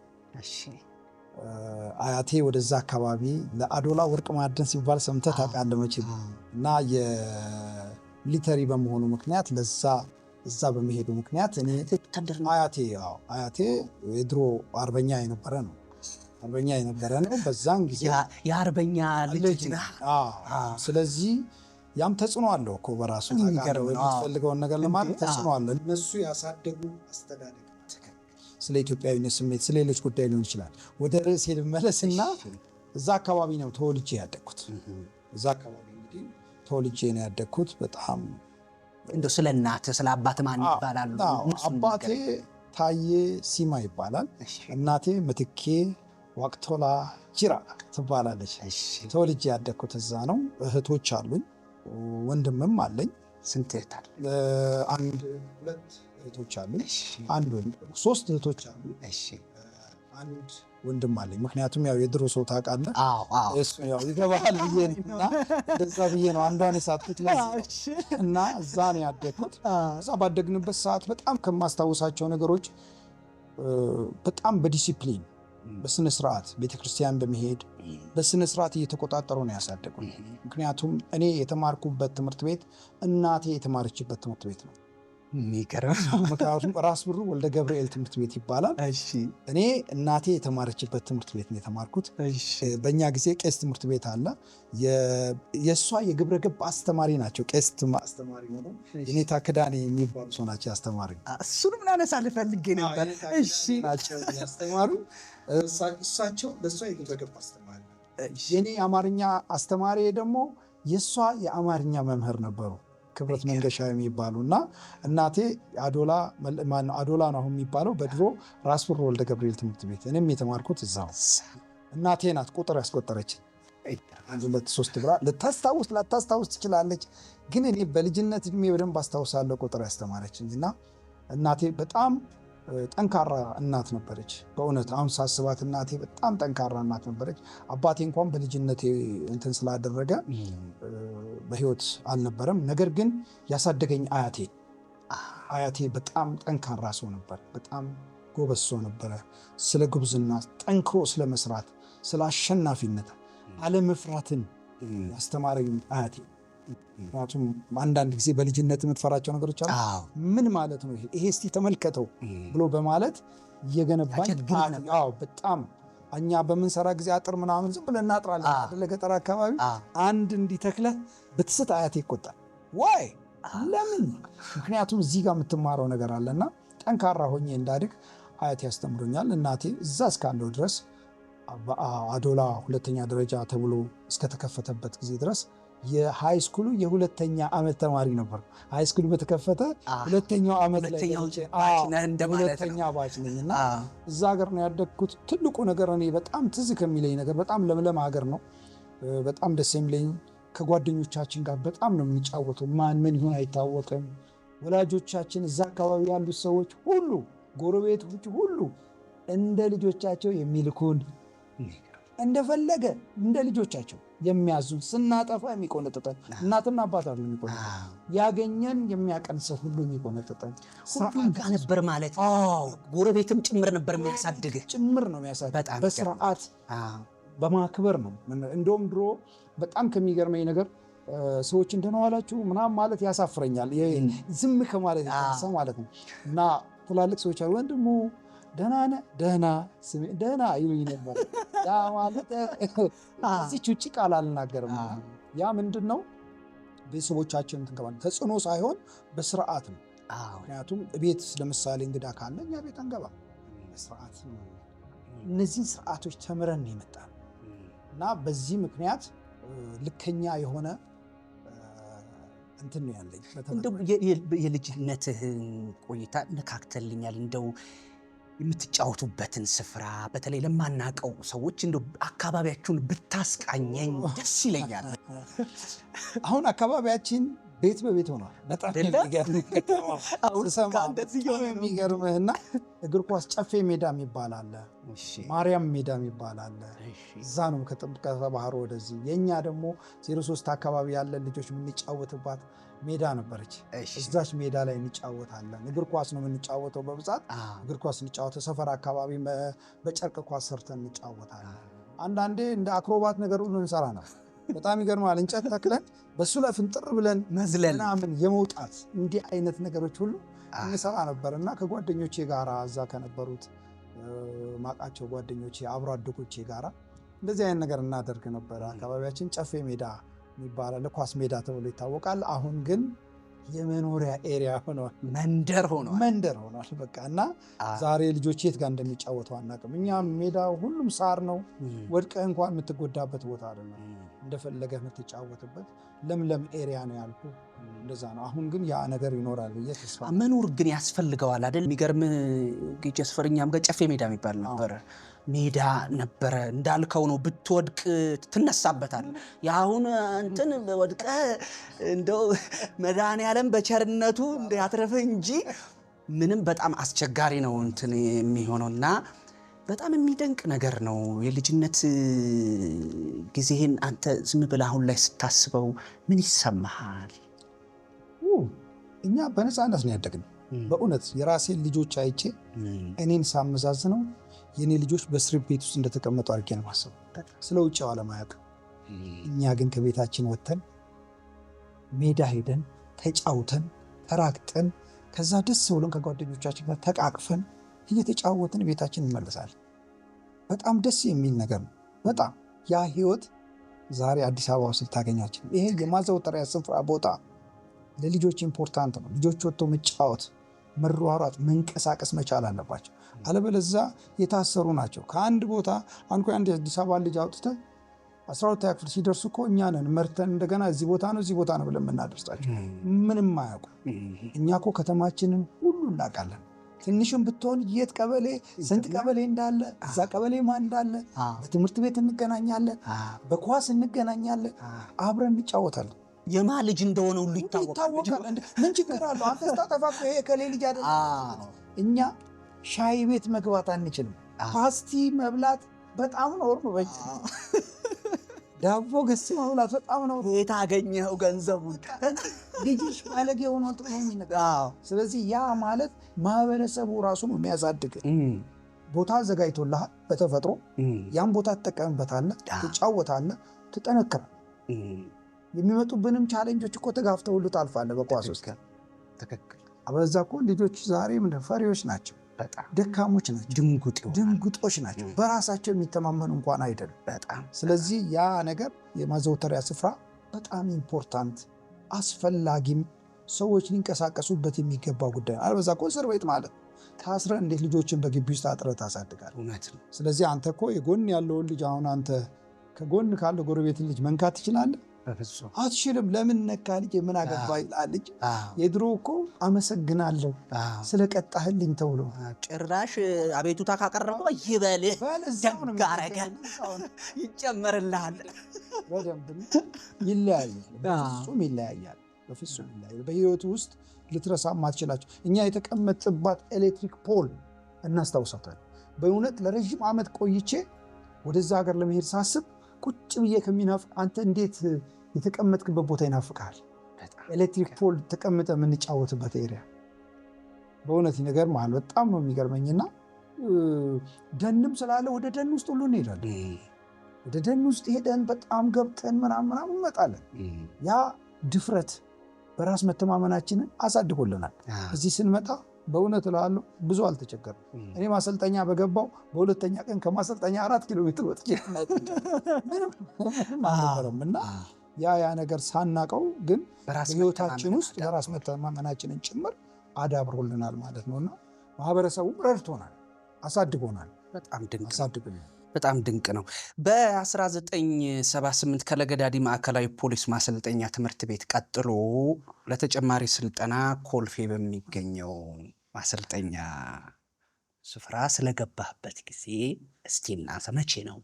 አያቴ ወደዛ አካባቢ ለአዶላ ወርቅ ማዕድን ሲባል ሰምተህ ታውቃለህ መቼም። እና የሚሊተሪ በመሆኑ ምክንያት ለዛ እዛ በመሄዱ ምክንያት እኔ አያቴ የድሮ አርበኛ የነበረ ነው። በዛን ጊዜ የአርበኛ ልጅ ነው። ስለዚህ ያም ተጽዕኖ አለው እኮ በራሱ የምትፈልገውን ነገር ለማድረግ ተጽዕኖ አለ። እነሱ ያሳደጉ አስተዳደግ ስለ ኢትዮጵያዊነት ስሜት ስለ ሌሎች ጉዳይ ሊሆን ይችላል። ወደ ርዕሴ ልመለስና እዛ አካባቢ ነው ተወልጄ ያደግኩት። እዛ አካባቢ እንግዲህ ተወልጄ ነው ያደግኩት። በጣም እንደው ስለ እናትህ ስለ አባትህ ማን ይባላሉ? አባቴ ታዬ ሲማ ይባላል። እናቴ ምትኬ ዋቅቶላ ጅራ ትባላለች። ተወልጄ ያደግኩት እዛ ነው። እህቶች አሉኝ፣ ወንድምም አለኝ። ስንት እህት አለ? 1 2 እህቶች አሉ። 3 እህቶች አሉ። አንድ ወንድም አለኝ። ምክንያቱም ያው የድሮ ሰው ታውቃለህ፣ እሱ ያው ይገባሃል ብዬ እና እንደዛ ብዬ ነው አንዷን የሳትኩት እና እዛ ነው ያደግኩት። እዛ ባደግንበት ሰዓት በጣም ከማስታውሳቸው ነገሮች በጣም በዲሲፕሊን በስነ ስርዓት ቤተክርስቲያን በመሄድ በስነ ስርዓት እየተቆጣጠሩ ነው ያሳደጉኝ። ምክንያቱም እኔ የተማርኩበት ትምህርት ቤት እናቴ የተማረችበት ትምህርት ቤት ነው። የሚገርም ምክንያቱም ራስ ብሩ ወልደ ገብርኤል ትምህርት ቤት ይባላል። እኔ እናቴ የተማረችበት ትምህርት ቤት ነው የተማርኩት። በእኛ ጊዜ ቄስ ትምህርት ቤት አለ። የእሷ የግብረ ገብ አስተማሪ ናቸው። ቄስ አስተማሪ ሆነው የኔታ ክዳኔ የሚባሉ ሰው ናቸው ያስተማሪ። እሱንም ላነሳልህ ፈልጌ ነበር። ናቸው ያስተማሩ። እሳቸው ለእሷ የግብረ ገብ አስተማሪ፣ የኔ የአማርኛ አስተማሪ ደግሞ የእሷ የአማርኛ መምህር ነበሩ ክብረት መንገሻ የሚባሉ እና እናቴ አዶላ ነው አሁን የሚባለው፣ በድሮ ራስ ብሩ ወልደ ገብርኤል ትምህርት ቤት። እኔም የተማርኩት እዛው። እናቴ ናት ቁጥር ያስቆጠረች። 1 2 3 ብላ ላታስታውስ ትችላለች፣ ግን እኔ በልጅነት እድሜ በደንብ አስታውሳለሁ ቁጥር ያስተማረችኝ። እና እናቴ በጣም ጠንካራ እናት ነበረች። በእውነት አሁን ሳስባት እናቴ በጣም ጠንካራ እናት ነበረች። አባቴ እንኳን በልጅነቴ እንትን ስላደረገ በህይወት አልነበረም። ነገር ግን ያሳደገኝ አያቴ በጣም ጠንካራ ሰው ነበር። በጣም ጎበዝ ሰው ነበረ። ስለ ጉብዝና፣ ጠንክሮ ስለ መስራት፣ ስለ አሸናፊነት፣ አለመፍራትን ያስተማረኝ አያቴ። ምክንያቱም አንዳንድ ጊዜ በልጅነት የምትፈራቸው ነገሮች አሉ። ምን ማለት ነው ይሄ እስቲ ተመልከተው ብሎ በማለት እየገነባኝ በጣም እኛ በምንሰራ ጊዜ አጥር ምናምን ዝም ብለን እናጥራለን አይደለ? ገጠር አካባቢ አንድ እንዲተክለ ብትስት አያቴ ይቆጣል። ዋይ ለምን? ምክንያቱም እዚህ ጋር የምትማረው ነገር አለና ጠንካራ ሆኜ እንዳድግ አያቴ ያስተምሮኛል። እናቴ እዛ እስካለው ድረስ አዶላ 2ኛ ደረጃ ተብሎ እስከተከፈተበት ጊዜ ድረስ የሃይስኩሉ የ2ኛ ዓመት ተማሪ ነበር። ሃይስኩሉ በተከፈተ 2ኛው ዓመት ላይ 2ኛ ባች ነኝ እና እዛ ሀገር ነው ያደግኩት። ትልቁ ነገር እኔ በጣም ትዝ ከሚለኝ ነገር በጣም ለምለም ሀገር ነው። በጣም ደስ የሚለኝ ከጓደኞቻችን ጋር በጣም ነው የምንጫወተው። ማን ምን ይሆን አይታወቅም። ወላጆቻችን እዛ አካባቢ ያሉት ሰዎች ሁሉ፣ ጎረቤቶች ሁሉ እንደ ልጆቻቸው የሚልኩን፣ እንደፈለገ እንደ ልጆቻቸው የሚያዙን፣ ስናጠፋ የሚቆነጥጠን፣ እናትና አባት አሉ የሚቆነጥጠን፣ ያገኘን የሚያቀን ሰው ሁሉ የሚቆነጥጠን ሁሉም ጋር ነበር ማለት። ጎረቤትም ጭምር ነበር የሚያሳድግህ ጭምር ነው የሚያሳድግ። በስርዓት በማክበር ነው። እንደውም ድሮ በጣም ከሚገርመኝ ነገር ሰዎች እንደነው አላችሁ ምናምን ማለት ያሳፍረኛል። ዝም ከማለት የተነሳ ማለት ነው። እና ትላልቅ ሰዎች አሉ ወንድሙ ደህና ነህ? ደህና ይሉኝ ነበር። ያ ማለት እዚች ውጭ ቃል አልናገርም። ያ ምንድን ነው? ቤተሰቦቻችን ተጽዕኖ ሳይሆን በስርዓት ነው። ምክንያቱም ቤት ለምሳሌ እንግዳ ካለ እኛ ቤት አንገባ በስርዓት። እነዚህን ስርዓቶች ተምረን ነው የመጣን እና በዚህ ምክንያት ልከኛ የሆነ እንትን ነው ያለኝ። የልጅነትህን ቆይታ ነካክተልኛል። እንደው የምትጫወቱበትን ስፍራ በተለይ ለማናቀው ሰዎች እንደው አካባቢያችሁን ብታስቃኘኝ ደስ ይለኛል። አሁን አካባቢያችን ቤት በቤት ሆኗል። በጣም የሚገርምህና እግር ኳስ ጨፌ ሜዳ የሚባል አለ፣ ማርያም ሜዳ የሚባል አለ። እዛ ነው ከጥምቀተ ባህር ወደዚህ። የእኛ ደግሞ 03 አካባቢ ያለን ልጆች የምንጫወትባት ሜዳ ነበረች። እዛች ሜዳ ላይ እንጫወታለን። እግር ኳስ ነው የምንጫወተው በብዛት። እግር ኳስ እንጫወተው ሰፈር አካባቢ በጨርቅ ኳስ ሰርተን እንጫወታለን። አንዳንዴ እንደ አክሮባት ነገር ሁሉ እንሰራ ነው። በጣም ይገርማል። እንጨት ተክለን በሱ ላይ ፍንጥር ብለን መዝለል ምናምን የመውጣት እንዲህ አይነት ነገሮች ሁሉ እንሰራ ነበር እና ከጓደኞቼ ጋራ እዛ ከነበሩት ማቃቸው ጓደኞቼ አብሮ አደጎቼ ጋራ እንደዚህ አይነት ነገር እናደርግ ነበር። አካባቢያችን ጨፌ ሜዳ ይባላል፣ ኳስ ሜዳ ተብሎ ይታወቃል። አሁን ግን የመኖሪያ ኤሪያ ሆኗል፣ መንደር ሆኗል በቃ። እና ዛሬ ልጆች የት ጋር እንደሚጫወቱ አናውቅም። እኛ ሜዳ ሁሉም ሳር ነው፣ ወድቀህ እንኳን የምትጎዳበት ቦታ አይደለም፣ እንደፈለገህ የምትጫወትበት ለምለም ኤሪያ ነው ያልኩ። እንደዛ ነው። አሁን ግን ያ ነገር ይኖራል ብዬ ተስፋ። መኖር ግን ያስፈልገዋል አይደል? የሚገርም ጌጭ ስፈርኛም ጋር ጨፌ ሜዳ የሚባል ነበረ። ሜዳ ነበረ እንዳልከው ነው። ብትወድቅ ትነሳበታል። የአሁን እንትን ወድቀ እንደው መድኃኒዓለም በቸርነቱ ያትረፈ እንጂ ምንም በጣም አስቸጋሪ ነው እንትን የሚሆነውና በጣም የሚደንቅ ነገር ነው። የልጅነት ጊዜህን አንተ ዝም ብለህ አሁን ላይ ስታስበው ምን ይሰማሃል? እኛ በነፃነት ነው ያደግነው። በእውነት የራሴን ልጆች አይቼ እኔን ሳመዛዝነው የኔ ልጆች በእስር ቤት ውስጥ እንደተቀመጡ አድርጌ ነው የማስበው። ስለ ውጭው ዓለም አያውቅም። እኛ ግን ከቤታችን ወጥተን ሜዳ ሄደን ተጫውተን ተራግጠን ከዛ ደስ ብሎን ከጓደኞቻችን ጋር ተቃቅፈን እየተጫወትን ቤታችን እንመለሳለን። በጣም ደስ የሚል ነገር ነው። በጣም ያ ህይወት ዛሬ አዲስ አበባ ውስጥ ልታገኛችን። ይሄ የማዘውተሪያ ስፍራ ቦታ ለልጆች ኢምፖርታንት ነው። ልጆች ወጥቶ መጫወት፣ መሯሯጥ፣ መንቀሳቀስ መቻል አለባቸው። አለበለዛ የታሰሩ ናቸው። ከአንድ ቦታ አንድ አዲስ አበባ ልጅ አውጥተህ 12ኛ ክፍል ሲደርሱ እኮ እኛ ነን መርተን እንደገና እዚህ ቦታ ነው ብለን የምናደርሳቸው። ምንም አያውቁ። እኛ እኮ ከተማችንን ሁሉ እናውቃለን። ትንሽም ብትሆን የት ቀበሌ ስንት ቀበሌ እንዳለ እዛ ቀበሌ ማን እንዳለ፣ በትምህርት ቤት እንገናኛለን፣ በኳስ እንገናኛለን፣ አብረን እንጫወታለን። የማ ልጅ እንደሆነ ሁሉ ይታወቃል። ምን ችግር አለው? አንተ ስታጠፋ ይሄ ከሌ ልጅ አይደለም። እኛ ሻይ ቤት መግባት አንችልም። ፓስቲ መብላት በጣም ኖር ነው። ዳቦ ገስ መብላት በጣም ነው። የት አገኘኸው ገንዘቡን? ልጅሽ ባለጌ ሆኖ ጥሩ ነው። ስለዚህ ያ ማለት ማህበረሰቡ ራሱ ነው የሚያሳድግ። ቦታ አዘጋጅቶልሃል በተፈጥሮ ያን ቦታ ትጠቀምበታለህ፣ ትጫወታለህ፣ ትጠነክራለህ። የሚመጡብንም ቻሌንጆች እኮ ተጋፍተው ሁሉ ታልፋለህ በኳስ ውስጥ። ትክክል። አበዛ እኮ ልጆች ዛሬ ፈሪዎች ናቸው፣ ደካሞች ናቸው፣ ድንጉጦች ናቸው። በራሳቸው የሚተማመኑ እንኳን አይደሉም። በጣም ስለዚህ ያ ነገር የማዘውተሪያ ስፍራ በጣም ኢምፖርታንት አስፈላጊም ሰዎች ሊንቀሳቀሱበት የሚገባ ጉዳይ ነው። አለበዛ እኮ እስር ቤት ማለት ታስረ እንዴት ልጆችን በግቢ ውስጥ አጥረህ ታሳድጋለህ? እውነት ነው። ስለዚህ አንተ እኮ የጎን ያለውን ልጅ አሁን አንተ ከጎን ካለ ጎረቤት ልጅ መንካት ትችላለህ? አትችልም። ለምን ነካ ልጅ ምን አገባ ይላል ልጅ። የድሮ እኮ አመሰግናለሁ ስለቀጣህልኝ ተብሎ ጭራሽ አቤቱታ ካቀረበው ይበልህ ደጋረገ ይጨመርልሃል። በደንብ ይለያያል። በፍጹም ይለያያል። በፍጹም ይለያያል። በህይወቱ ውስጥ ልትረሳ ማትችላቸው እኛ የተቀመጥባት ኤሌክትሪክ ፖል እናስታውሳታለን። በእውነት ለረዥም ዓመት ቆይቼ ወደዛ ሀገር ለመሄድ ሳስብ ቁጭ ብዬ ከሚናፍቅ አንተ እንዴት የተቀመጥክበት ቦታ ይናፍቃል። ኤሌክትሪክ ፖል ተቀምጠ የምንጫወትበት ኤሪያ በእውነት ነገር ማለት በጣም ነው የሚገርመኝና ደንም ስላለ ወደ ደን ውስጥ ሁሉ እንሄዳለን። ወደ ደን ውስጥ ሄደን በጣም ገብተን ምናምን እንመጣለን። ያ ድፍረት በራስ መተማመናችንን አሳድጎልናል። እዚህ ስንመጣ በእውነት እላለሁ ብዙ አልተቸገርም። እኔ ማሰልጠኛ በገባው በሁለተኛ ቀን ከማሰልጠኛ 4 ኪሎ ሜትር ወጥቼ ምንም አልነበረም እና ያ ነገር ሳናቀው ግን በህይወታችን ውስጥ በራስ መተማመናችንን ጭምር አዳብሮልናል ማለት ነውና ማህበረሰቡ ረድቶናል፣ አሳድጎናል። በጣም ድንቅ ነው። በ1978 ከለገዳዲ ማዕከላዊ ፖሊስ ማሰልጠኛ ትምህርት ቤት ቀጥሎ ለተጨማሪ ስልጠና ኮልፌ በሚገኘው ማሰልጠኛ ስፍራ ስለገባህበት ጊዜ እስቲ እናንሳ። መቼ ነው?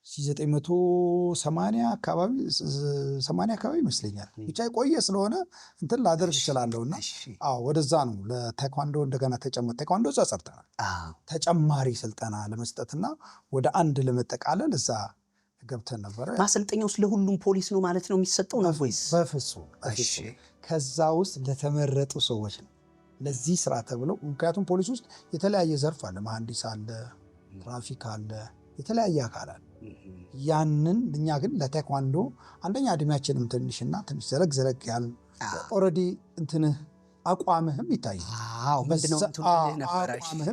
1980 አካባቢ ይመስለኛል። ብቻ የቆየ ስለሆነ እንትን ላደርግ እችላለሁና ወደዛ ነው ለታይኳንዶ እንደገና ታይኳንዶ እዛ ሰርተናል። ተጨማሪ ስልጠና ለመስጠትና ወደ አንድ ለመጠቃለል እዛ ገብተን ነበረ። ማሰልጠኛው ለሁሉም ፖሊስ ነው ማለት ነው የሚሰጠው ነው ወይስ? በፍጹም ከዛ ውስጥ ለተመረጡ ሰዎች ነው ለዚህ ስራ ተብለው። ምክንያቱም ፖሊስ ውስጥ የተለያየ ዘርፍ አለ፣ መሐንዲስ አለ፣ ትራፊክ አለ፣ የተለያየ አካል አለ። ያንን እኛ ግን ለታይኳንዶ አንደኛ እድሜያችንም ትንሽና ትንሽ ዘለግ ያል ኦልሬዲ እንትንህ አቋምህም ይታያል። አቋምህም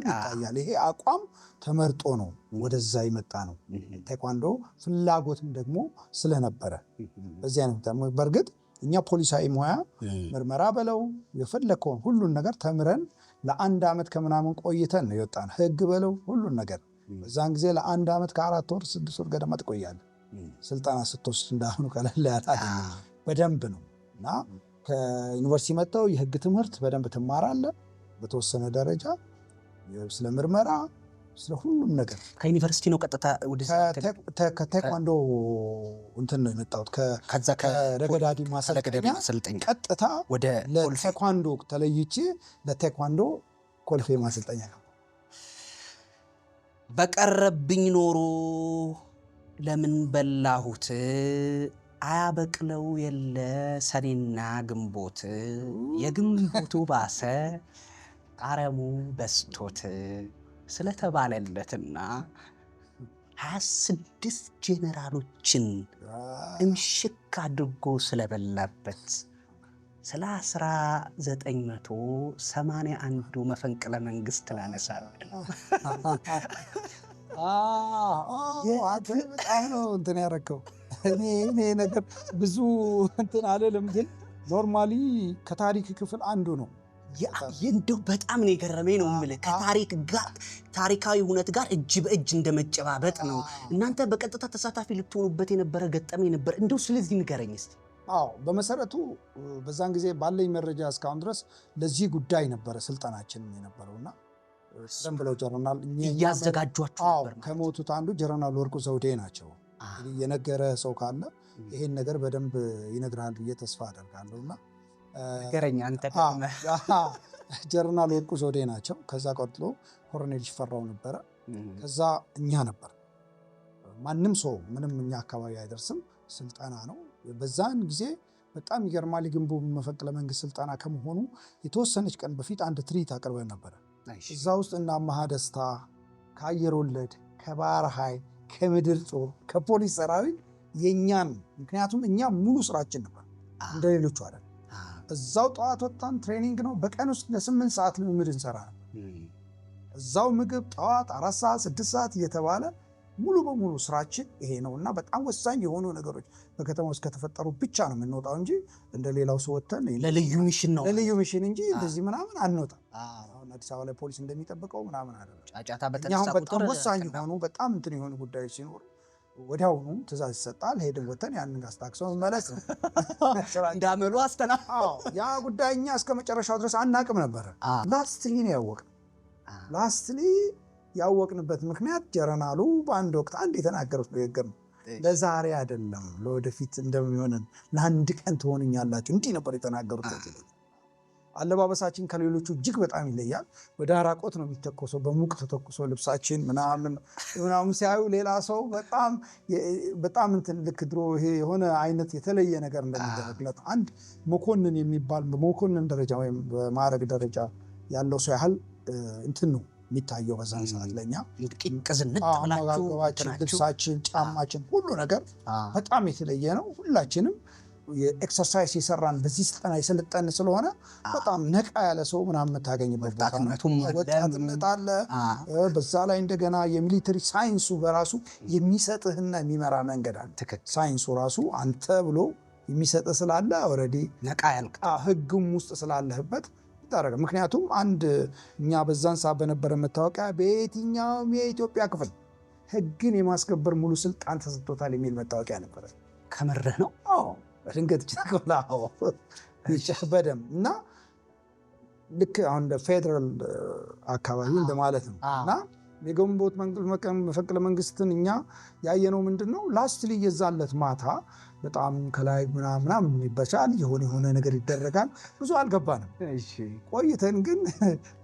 ይታያል። ይሄ አቋም ተመርጦ ነው ወደዛ ይመጣ ነው። ታይኳንዶ ፍላጎትም ደግሞ ስለነበረ በዚህ አይነት በእርግጥ እኛ ፖሊሳዊ ሙያ ምርመራ በለው የፈለከውን ሁሉን ነገር ተምረን ለ1 ዓመት ከምናምን ቆይተን ነው የወጣን። ህግ በለው ሁሉን ነገር በዛን ጊዜ ለ1 ዓመት ከ4 ወር 6 ወር ገደማ ትቆያለህ። ስልጠና ስትወስድ እንዳሁኑ ቀለል ያታል በደንብ ነው እና ከዩኒቨርሲቲ መጥተው የህግ ትምህርት በደንብ ትማራለህ። በተወሰነ ደረጃ ስለ ምርመራ ስለ ሁሉም ነገር ከዩኒቨርሲቲ ነው ቀጥታ ወደ ከታይኳንዶ እንትን ነው የመጣሁት። ከረገዳዲ ማሰልጠኛ ቀጥታ ወደ ለታይኳንዶ ተለይቼ ለታይኳንዶ ኮልፌ ማሰልጠኛ ነው። በቀረብኝ ኖሮ ለምን በላሁት አያበቅለው የለ ሰኔና ግንቦት የግንቦቱ ባሰ አረሙ በስቶት ስለተባለለትና 26 ጄኔራሎችን እምሽክ አድርጎ ስለበላበት ስለ 1981 መፈንቅለ መንግስት ላነሳለን። በጣም ነው እንትን ያደረከው። እኔ ነገር ብዙ እንትን አልልም፣ ግን ኖርማሊ ከታሪክ ክፍል አንዱ ነው። እንደው በጣም ነው የገረመኝ ነው የምልህ። ከታሪክ ጋር ታሪካዊ ሁነት ጋር እጅ በእጅ እንደመጨባበጥ ነው። እናንተ በቀጥታ ተሳታፊ ልትሆኑበት የነበረ ገጠመኝ ነበር። እንደው ስለዚህ ንገረኝ እስቲ። በመሰረቱ በዛን ጊዜ ባለኝ መረጃ እስካሁን ድረስ ለዚህ ጉዳይ ነበረ ስልጠናችን የነበረውና ደም ብለው ጀነራል እያዘጋጇችሁ ነበር። ከሞቱት አንዱ ጀነራል ወርቁ ዘውዴ ናቸው። የነገረ ሰው ካለ ይሄን ነገር በደንብ ይነግራል ብዬ ተስፋ አደርጋለሁና ነገረኛ አንተ ጀነራል ወርቁ ዘውዴ ናቸው። ከዛ ቀጥሎ ኮሎኔል ሽፈራው ነበረ። ከዛ እኛ ነበር። ማንም ሰው ምንም እኛ አካባቢ አይደርስም። ስልጠና ነው። በዛን ጊዜ በጣም ይገርማል። ግንቡ መፈንቅለ መንግስት ስልጠና ከመሆኑ የተወሰነች ቀን በፊት አንድ ትርኢት አቅርበን ነበረ። እዛ ውስጥ እና አማሃ ደስታ ከአየር ወለድ፣ ከባህር ኃይል፣ ከምድር ጦር፣ ከፖሊስ ሰራዊት የኛን ምክንያቱም እኛ ሙሉ ስራችን ነበር እንደሌሎቹ አይደል። እዛው ጠዋት ወጣን፣ ትሬኒንግ ነው። በቀን ውስጥ ለ8 ሰዓት ልምምድ እንሰራ ነበር። እዛው ምግብ ጠዋት 4 ሰዓት 6 ሰዓት እየተባለ ሙሉ በሙሉ ስራችን ይሄ ነው እና በጣም ወሳኝ የሆኑ ነገሮች በከተማ ውስጥ ከተፈጠሩ ብቻ ነው የምንወጣው እንጂ እንደ ሌላው ሰው ወተን ለልዩ ሚሽን ነው ለልዩ ሚሽን እንጂ እንደዚህ ምናምን አንወጣም። አሁን አዲስ አበባ ላይ ፖሊስ እንደሚጠብቀው ምናምን አይደለም። ጫጫታ በተነሳ ቁጥር በጣም ወሳኝ የሆኑ በጣም እንትን የሆኑ ጉዳዮች ሲኖሩ ወዲያውኑ ትእዛዝ ይሰጣል። ሄድን ወተን ያንን አስታክሰው መመለስ ነው እንዳመሉ አስተና ያ ጉዳይ እኛ እስከ መጨረሻው ድረስ አናቅም ነበረ። ላስትሊ ነው ያወቅነው። ላስትሊ ያወቅንበት ምክንያት ጀነራሉ በአንድ ወቅት አንድ የተናገሩት ንግግር ነው። ለዛሬ አይደለም ለወደፊት እንደሚሆነን ለአንድ ቀን ትሆኑኛላችሁ እንዲህ ነበር የተናገሩት። አለባበሳችን ከሌሎቹ እጅግ በጣም ይለያል። ወደ አራቆት ነው የሚተኮሰው፣ በሙቅ ተተኩሶ ልብሳችን ምናምን ሲያዩ ሌላ ሰው በጣም እንትን ልክ ድሮ ይሄ የሆነ አይነት የተለየ ነገር እንደሚደረግለት አንድ መኮንን የሚባል በመኮንን ደረጃ ወይም በማዕረግ ደረጃ ያለው ሰው ያህል እንትን ነው የሚታየው። በዛን ሰዓት ለኛ ቅዝነት አመጋገባችን፣ ልብሳችን፣ ጫማችን ሁሉ ነገር በጣም የተለየ ነው። ሁላችንም የኤክሰርሳይዝ የሰራን በዚህ ስልጠና የሰለጠን ስለሆነ በጣም ነቃ ያለ ሰው ምናምን የምታገኝበት ወጣትነት አለ። በዛ ላይ እንደገና የሚሊተሪ ሳይንሱ በራሱ የሚሰጥህና የሚመራ መንገድ አለ። ሳይንሱ ራሱ አንተ ብሎ የሚሰጥህ ስላለ ኦልሬዲ ነቃ ያልክ ህግም ውስጥ ስላለህበት ታረጋ። ምክንያቱም አንድ እኛ በዛን ሰዓት በነበረ መታወቂያ በየትኛውም የኢትዮጵያ ክፍል ህግን የማስከበር ሙሉ ስልጣን ተሰጥቶታል የሚል መታወቂያ ነበረ። ከምርህ ነው? ድንገት በደም እና ልክ አሁን ፌደራል አካባቢ እንደማለት ነው። እና የግንቦት መፈንቅለ መንግስትን እኛ ያየነው ምንድን ነው? ላስትሊ የዛለት ማታ በጣም ከላይ ምናምን ይበቻል የሆነ ነገር ይደረጋል። ብዙ አልገባንም። ቆይተን ግን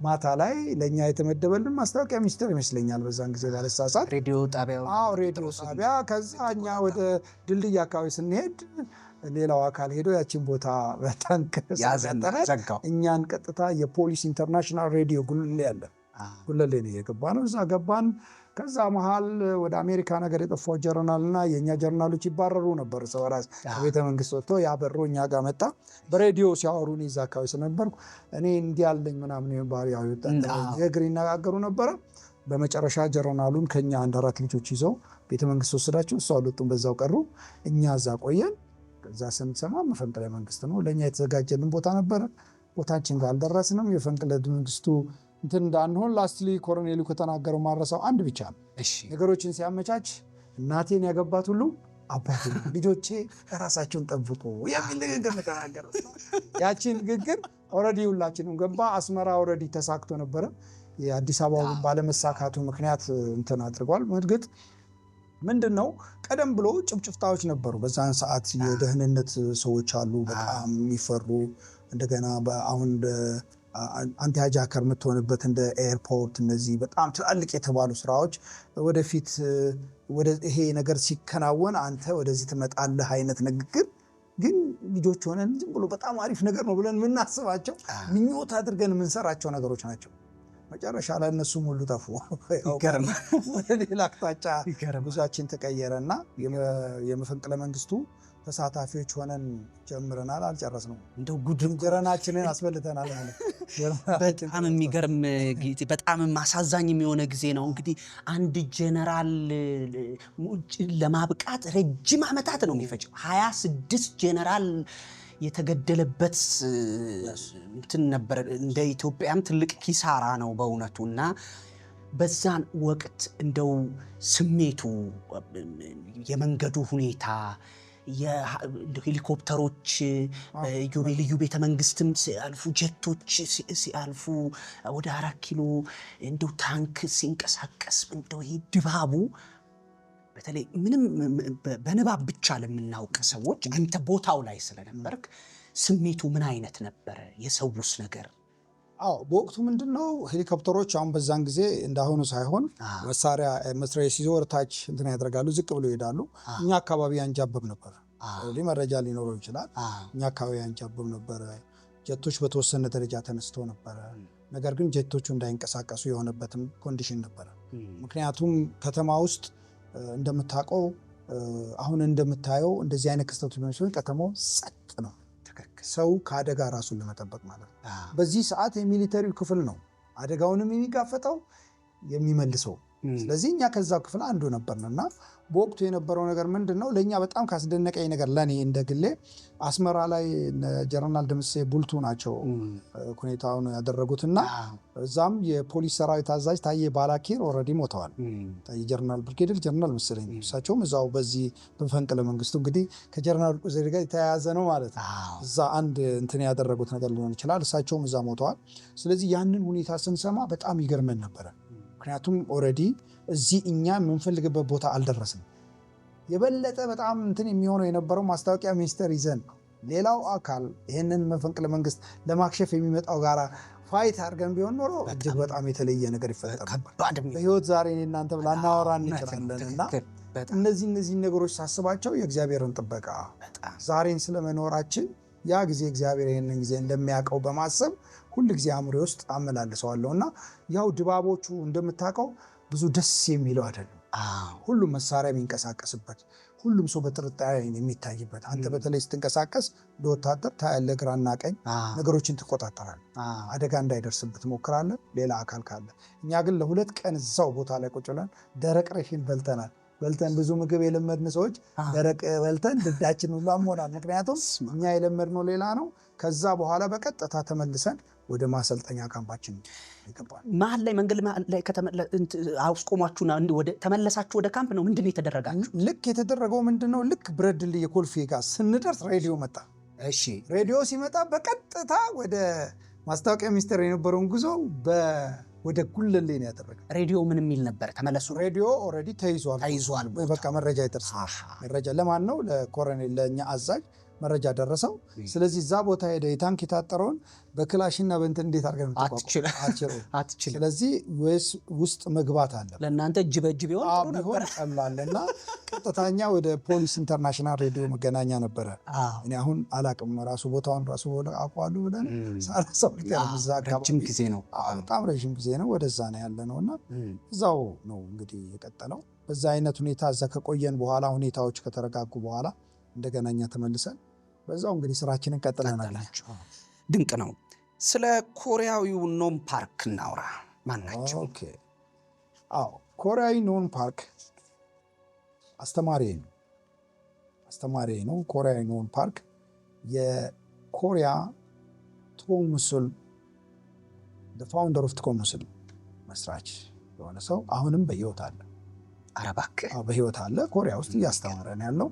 ማታ ላይ ለእኛ የተመደበልን ማስታወቂያ ሚኒስቴር ይመስለኛል በዛን ጊዜ ባለሳሳት ሬዲዮ ጣቢያ። ከዛ እኛ ወደ ድልድይ አካባቢ ስንሄድ ሌላው አካል ሄዶ ያችን ቦታ በታንክ ዘጋው። እኛን ቀጥታ የፖሊስ ኢንተርናሽናል ሬዲዮ ጉለሌ ነው የገባ ነው። እዛ ገባን። ከዛ መሃል ወደ አሜሪካ ነገር የጠፋው ጀነራልና የእኛ ጀነራሎች ይባረሩ ነበር። ሰው ራስ ከቤተ መንግስት ወጥቶ ያበሮ እኛ ጋር መጣ። በሬዲዮ ሲያወሩ እኔ እዛ አካባቢ ስለነበርኩ እኔ እንዲህ ያለኝ ምናምን ባህሪ የእግር ይነጋገሩ ነበረ። በመጨረሻ ጀነራሉን ከኛ 1-4 ልጆች ይዘው ቤተ መንግስት ወሰዳቸው። እሱ አልወጡም፣ በዛው ቀሩ። እኛ እዛ ቆየን። ከዛ ስንሰማ መፈንቅለ መንግስት ነው። ለእኛ የተዘጋጀልን ቦታ ነበረ። ቦታችን ጋር አልደረስንም። የመፈንቅለ መንግስቱ እንትን እንዳንሆን ላስትሊ ኮሎኔሉ ከተናገረው ማረሳው አንድ ብቻ ነው። ነገሮችን ሲያመቻች እናቴን ያገባት ሁሉ አባቴ ልጆቼ ራሳቸውን ጠብቁ የሚል ንግግር ተናገረ። ያቺ ንግግር ኦልሬዲ ሁላችንም ገባ። አስመራ ኦልሬዲ ተሳክቶ ነበረ። የአዲስ አበባው ባለመሳካቱ ምክንያት እንትን አድርጓል። እርግጥ ምንድነው ቀደም ብሎ ጭፍጭፍታዎች ነበሩ። በዛን ሰዓት የደህንነት ሰዎች አሉ በጣም የሚፈሩ። እንደገና አሁን አንቲ ሃይጃከር የምትሆንበት እንደ ኤርፖርት፣ እነዚህ በጣም ትላልቅ የተባሉ ስራዎች ወደፊት ይሄ ነገር ሲከናወን አንተ ወደዚህ ትመጣለህ አይነት ንግግር ግን ልጆች ሆነን ዝም ብሎ በጣም አሪፍ ነገር ነው ብለን የምናስባቸው ምኞት አድርገን የምንሰራቸው ነገሮች ናቸው። መጨረሻ ላይ እነሱም ሁሉ ጠፉ። ወደ ሌላ አቅጣጫ ጉዟችን ተቀየረና የመፈንቅለ መንግስቱ ተሳታፊዎች ሆነን ጀምረናል። አልጨረስነው። እንደው ጉድም ጀረናችንን አስበልተናል ማለት በጣም የሚገርም ጊዜ፣ በጣም አሳዛኝ የሆነ ጊዜ ነው። እንግዲህ አንድ ጀነራል ለማብቃት ረጅም ዓመታት ነው የሚፈጀው። 26 ጀነራል የተገደለበት እንትን ነበር። እንደ ኢትዮጵያም ትልቅ ኪሳራ ነው በእውነቱ። እና በዛን ወቅት እንደው ስሜቱ፣ የመንገዱ ሁኔታ፣ የሄሊኮፕተሮች ልዩ ቤተ መንግስትም ሲያልፉ፣ ጀቶች ሲያልፉ፣ ወደ 4 ኪሎ እንደው ታንክ ሲንቀሳቀስ እንደው ይሄ ድባቡ በተለይ ምንም በንባብ ብቻ ለምናውቅ ሰዎች አንተ ቦታው ላይ ስለነበርክ ስሜቱ ምን አይነት ነበረ? የሰውስ ነገር? በወቅቱ ምንድነው ሄሊኮፕተሮች አሁን በዛን ጊዜ እንዳሁኑ ሳይሆን መሳሪያ ሲይዙ ወርታች እንትን ያደርጋሉ፣ ዝቅ ብሎ ይሄዳሉ። እኛ አካባቢ አንጃበብ ነበር። መረጃ ሊኖረው ይችላል። እኛ አካባቢ አንጃበብ ነበረ። ጀቶች በተወሰነ ደረጃ ተነስቶ ነበረ። ነገር ግን ጀቶቹ እንዳይንቀሳቀሱ የሆነበትም ኮንዲሽን ነበረ። ምክንያቱም ከተማ ውስጥ እንደምታውቀው አሁን እንደምታየው እንደዚህ አይነት ክስተቶች ሲሆን ከተማው ጸጥ ነው። ሰው ከአደጋ ራሱን ለመጠበቅ ማለት ነው። በዚህ ሰዓት የሚሊተሪው ክፍል ነው አደጋውንም የሚጋፈጠው የሚመልሰው። ስለዚህ እኛ ከዛው ክፍል አንዱ ነበርንና በወቅቱ የነበረው ነገር ምንድነው ለእኛ በጣም ካስደነቀኝ ነገር ለእኔ እንደግሌ አስመራ ላይ ጀነራል ደምሴ ቡልቱ ናቸው ሁኔታውን ያደረጉትና እዛም የፖሊስ ሰራዊት አዛዥ ታዬ ባላኪር ኦልሬዲ ሞተዋል። ታዬ ጀነራል ብርጌደር ጀነራል መሰለኝ። እሳቸውም እዛው በዚህ በመፈንቅለ መንግስቱ እንግዲህ ከጀነራል ቁዜር ጋር የተያያዘ ነው ማለት ነው። እዛ አንድ እንትን ያደረጉት ነገር ሊሆን ይችላል። እሳቸውም እዛ ሞተዋል። ስለዚህ ያንን ሁኔታ ስንሰማ በጣም ይገርመን ነበረ። ምክንያቱም ኦልሬዲ እዚህ እኛ የምንፈልግበት ቦታ አልደረስንም። የበለጠ በጣም እንትን የሚሆነው የነበረው ማስታወቂያ ሚኒስቴር ይዘን ሌላው አካል ይህንን መፈንቅለ መንግስት ለማክሸፍ የሚመጣው ጋራ ፋይት አድርገን ቢሆን ኖሮ እጅግ በጣም የተለየ ነገር ይፈጠር ነበር። በህይወት ዛሬ እናንተ ላናወራ እንችላለን። እና እነዚህ ነገሮች ሳስባቸው የእግዚአብሔርን ጥበቃ ዛሬን ስለመኖራችን ያ ጊዜ እግዚአብሔር ይህንን ጊዜ እንደሚያውቀው በማሰብ ሁል ጊዜ አእምሮዬ ውስጥ አመላልሰዋለሁ። እና ያው ድባቦቹ እንደምታውቀው ብዙ ደስ የሚለው አይደለም። ሁሉም መሳሪያ የሚንቀሳቀስበት፣ ሁሉም ሰው በጥርጣሬ የሚታይበት። አንተ በተለይ ስትንቀሳቀስ ለወታደር ታያለህ፣ ግራና ቀኝ ነገሮችን ትቆጣጠራለህ። አደጋ እንዳይደርስበት ትሞክራለህ፣ ሌላ አካል ካለ። እኛ ግን ለ2 ቀን እዛው ቦታ ላይ ቁጭ ብለን ደረቅ ሬሽን በልተን ብዙ ምግብ የለመድን ሰዎች ደረቅ በልተን ድዳችን ሁሉ አሞናል። ምክንያቱም እኛ የለመድነው ሌላ ነው። ከዛ በኋላ በቀጥታ ተመልሰን ወደ ማሰልጠኛ ካምፓችን ይገባል። መሀል ላይ መንገድ ላይ አስቆሟችሁና ተመለሳችሁ ወደ ካምፕ ነው? ምንድነው የተደረጋችሁ? ልክ የተደረገው ምንድነው፣ ልክ ብረት ድልድይ የኮልፌ ጋር ስንደርስ ሬዲዮ መጣ። እሺ፣ ሬዲዮ ሲመጣ በቀጥታ ወደ ማስታወቂያ ሚኒስቴር የነበረውን ጉዞ ወደ ጉለሌ ነው ያደረገ። ሬዲዮ ምን የሚል ነበር? ተመለሱ። ሬዲዮ ኦልሬዲ ተይዟል። በቃ መረጃ ይደርሳል። መረጃ ለማን ነው? ለኮሎኔል፣ ለእኛ አዛዥ መረጃ ደረሰው። ስለዚህ እዛ ቦታ ሄደ የታንክ የታጠረውን በክላሽና በእንትን እንዴት አድርገን አትችልም። ስለዚህ ውስጥ መግባት አለ። ለእናንተ እጅ በእጅ ቢሆን ቀላልና ቀጥታኛ ወደ ፖሊስ ኢንተርናሽናል ሬዲዮ መገናኛ ነበረ። እኔ አሁን አላቅም ራሱ ቦታውን ራሱ አውቀዋለሁ ብለን ረጅም ጊዜ ነው፣ በጣም ረጅም ጊዜ ነው። ወደዛ ነው ያለ ነው እና እዛው ነው እንግዲህ የቀጠለው። በዛ አይነት ሁኔታ እዛ ከቆየን በኋላ ሁኔታዎች ከተረጋጉ በኋላ እንደገና እኛ ተመልሰን በዛው እንግዲህ ስራችንን ቀጥለናል። ድንቅ ነው። ስለ ኮሪያዊው ኖም ፓርክ እናውራ። ማን ናቸው? ኮሪያዊ ኖም ፓርክ አስተማሪ ነው። ኮሪያዊ ኖም ፓርክ የኮሪያ ቶሙስል ፋውንደር ኦፍ ቶሙስል መስራች የሆነ ሰው አሁንም በህይወት አለ። አረባክ በህይወት አለ። ኮሪያ ውስጥ እያስተማረ ነው ያለው።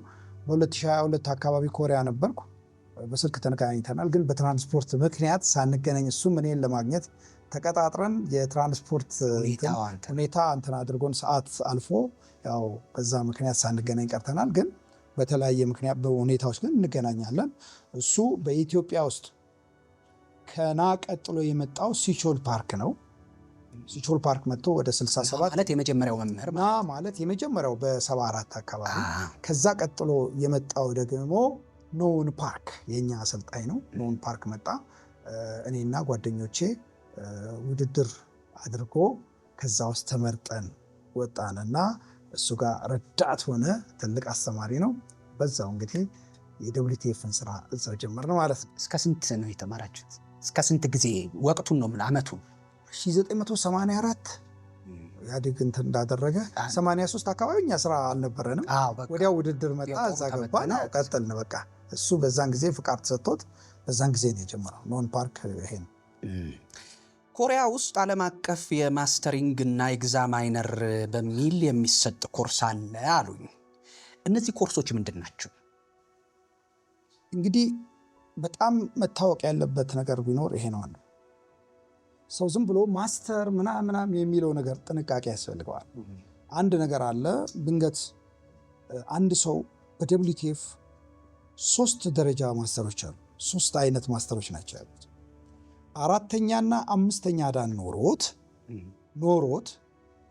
በ2022 አካባቢ ኮሪያ ነበርኩ። በስልክ ተገናኝተናል፣ ግን በትራንስፖርት ምክንያት ሳንገናኝ እሱም እኔን ለማግኘት ተቀጣጥረን የትራንስፖርት ሁኔታ እንትን አድርጎን ሰዓት አልፎ ያው በዛ ምክንያት ሳንገናኝ ቀርተናል። ግን በተለያየ ምክንያት በሁኔታዎች ግን እንገናኛለን። እሱ በኢትዮጵያ ውስጥ ከና ቀጥሎ የመጣው ሲቾል ፓርክ ነው። ሲቾል ፓርክ መጥቶ ወደ 67 ማለት የመጀመሪያው መምህር ና ማለት የመጀመሪያው በ74 አካባቢ። ከዛ ቀጥሎ የመጣው ደግሞ ኖውን ፓርክ የኛ አሰልጣኝ ነው። ኖውን ፓርክ መጣ። እኔና ጓደኞቼ ውድድር አድርጎ ከዛ ውስጥ ተመርጠን ወጣንና እሱ ጋር ረዳት ሆነ። ትልቅ አስተማሪ ነው። በዛው እንግዲህ የWTFን ስራ እዛው ጀመርን ማለት ነው። እስከ ስንት ነው የተማራችሁት? እስከ ስንት ጊዜ? ወቅቱን ነው አመቱን? 1984 ኢህአዴግ እንትን እንዳደረገ 83 አካባቢ እኛ ስራ አልነበረንም። ወዲያው ውድድር መጣ፣ እዛ ገባን፣ ቀጠልን። በቃ እሱ በዛን ጊዜ ፍቃድ ተሰጥቶት በዛን ጊዜ ነው የጀመረው ኖውን ፓርክ። ይሄ ነው። ኮሪያ ውስጥ ዓለም አቀፍ የማስተሪንግ እና ኤግዛማይነር በሚል የሚሰጥ ኮርስ አለ አሉኝ። እነዚህ ኮርሶች ምንድን ናቸው? እንግዲህ በጣም መታወቅ ያለበት ነገር ቢኖር ይሄ ነው። ሰው ዝም ብሎ ማስተር ምናምን የሚለው ነገር ጥንቃቄ ያስፈልገዋል። አንድ ነገር አለ። ድንገት አንድ ሰው በWTF 3 ደረጃ ማስተሮች አሉ። 3 አይነት ማስተሮች ናቸው ያሉት። 4ኛና 5ኛ ዳን ኖሮት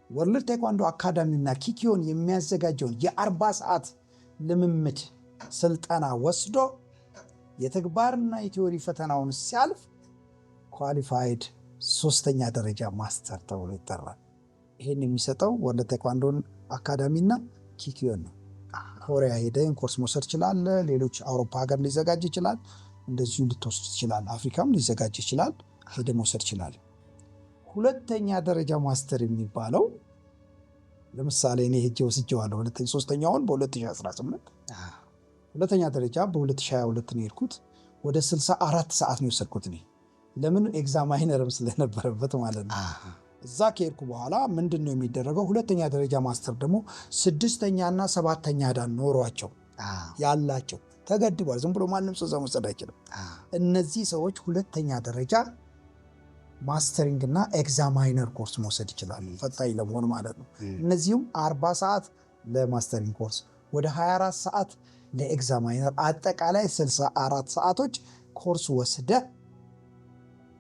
ወርልድ ቴኳንዶ አካዳሚና ኪኪዮን የሚያዘጋጀውን የ40 ሰዓት ልምምድ ስልጠና ወስዶ የተግባርና የቲዮሪ ፈተናውን ሲያልፍ ኳሊፋይድ 3ኛ ደረጃ ማስተር ተብሎ ይጠራል። ይህን የሚሰጠው ወርልድ ቴኳንዶን አካዳሚና ኪኪዮን ነው። ኮሪያ ሄደን ኮርስ መውሰድ ይችላል። ሌሎች አውሮፓ ሀገር ሊዘጋጅ ይችላል። እንደዚሁ ልትወስድ ይችላል። አፍሪካም ሊዘጋጅ ይችላል። ሄደ መውሰድ ይችላል። 2ኛ ደረጃ ማስተር የሚባለው ለምሳሌ እኔ ሄጄ ወስጄዋለሁ። 3ኛውን በ2018 2ኛ ደረጃ በ2022 ነው የሄድኩት። ወደ 64 ሰዓት ነው የወሰድኩት እኔ። ለምን? ኤግዛማይነርም ስለነበረበት ማለት ነው። እዛ ከሄድኩ በኋላ ምንድን ነው የሚደረገው? 2ኛ ደረጃ ማስተር ደግሞ 6ኛና 7ኛ ዳን ኖሯቸው ያላቸው ተገድቧል። ዝም ብሎ ማንም ሰው እዛ መውሰድ አይችልም። እነዚህ ሰዎች 2ኛ ደረጃ ማስተሪንግ እና ኤግዛማይነር ኮርስ መውሰድ ይችላሉ፣ ፈታኝ ለመሆን ማለት ነው። እነዚሁም 40 ሰዓት ለማስተሪንግ ኮርስ፣ ወደ 24 ሰዓት ለኤግዛማይነር፣ አጠቃላይ 64 ሰዓቶች ኮርስ ወስደ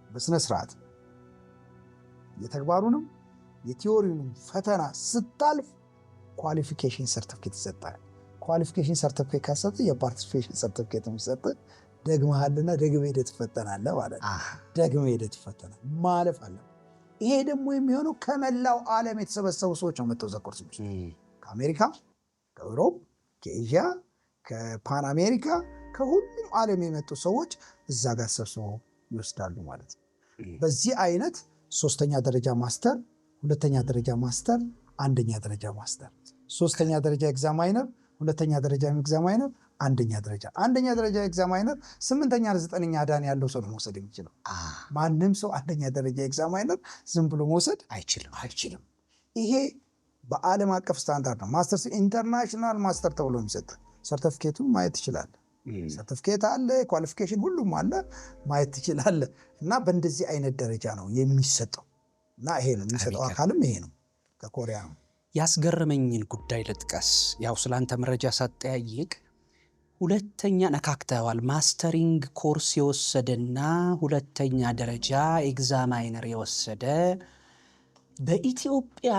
በስነ ስርዓት የተግባሩንም የቲዮሪውንም ፈተና ስታልፍ ኳሊፊኬሽን ሰርቲፊኬት ይሰጣል። ኳሊፊኬሽን ሰርቲፊኬት ካሰጥ የፓርቲሲፔሽን ሰርቲፊኬት የሚሰጥ ደግመሃልና ደግመህ ሄደህ ትፈተናለህ ማለት ነው። ደግመህ ሄደህ ትፈተናለህ ማለፍ አለ። ይሄ ደግሞ የሚሆነው ከመላው ዓለም የተሰበሰቡ ሰዎች ነው መጥተው እዛ ኮርስ ከአሜሪካ፣ ከአውሮፓ፣ ከኤዥያ፣ ከፓን አሜሪካ፣ ከሁሉም ዓለም የመጡ ሰዎች እዛ ጋር ተሰብስበው ይወስዳሉ ማለት ነው። በዚህ አይነት 3ኛ ደረጃ ማስተር፣ 2ኛ ደረጃ ማስተር፣ 1ኛ ደረጃ ማስተር፣ 3ኛ ደረጃ ኤግዛማይነር፣ 2ኛ ደረጃ ኤግዛማይነር፣ 1ኛ ደረጃ 1ኛ ደረጃ ኤግዛማይነር 8ኛ ለ9ኛ ዳን ያለው ሰው ነው መውሰድ የሚችለው። ማንም ሰው 1ኛ ደረጃ ኤግዛማይነር ዝም ብሎ መውሰድ አይችልም። ይሄ በዓለም አቀፍ ስታንዳርድ ነው። ማስተርስ ኢንተርናሽናል ማስተር ተብሎ የሚሰጥ ሰርቲፊኬቱን ማየት ይችላል። ሰርቲፊኬት አለ፣ ኳሊፊኬሽን ሁሉም አለ፣ ማየት ትችላለ። እና በእንደዚህ አይነት ደረጃ ነው የሚሰጠው። እና ይሄ ነው የሚሰጠው አካልም ይሄ ነው። ከኮሪያ ነው። ያስገረመኝን ጉዳይ ልጥቀስ። ያው ስላንተ መረጃ ሳጠያይቅ 2ኛ ነካክተዋል። ማስተሪንግ ኮርስ የወሰደና 2ኛ ደረጃ ኤግዛማይነር የወሰደ በኢትዮጵያ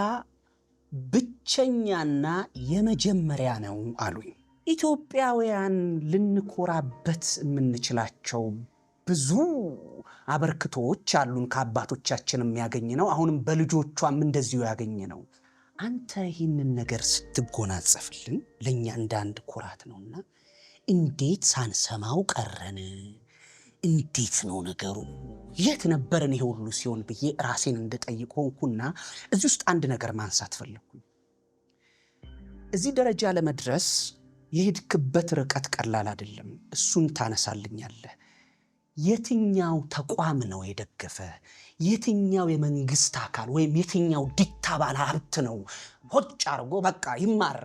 ብቸኛና የመጀመሪያ ነው አሉኝ። ኢትዮጵያውያን ልንኮራበት የምንችላቸው ብዙ አበርክቶች አሉን። ከአባቶቻችን የሚያገኝ ነው። አሁንም በልጆቿም እንደዚሁ ያገኝ ነው። አንተ ይህንን ነገር ስትጎናጸፍልን ለእኛ እንደ አንድ ኩራት ነውና እንዴት ሳንሰማው ቀረን? እንዴት ነው ነገሩ? የት ነበረን ይሄ ሁሉ ሲሆን ብዬ ራሴን እንድጠይቅ ሆንኩና እዚህ ውስጥ አንድ ነገር ማንሳት ፈለግኩኝ። እዚህ ደረጃ ለመድረስ የሄድክበት ርቀት ቀላል አይደለም። እሱን ታነሳልኛለህ። የትኛው ተቋም ነው የደገፈ? የትኛው የመንግስት አካል ወይም የትኛው ዲታ ባለ ሀብት ነው ሆጭ አርጎ በቃ ይማር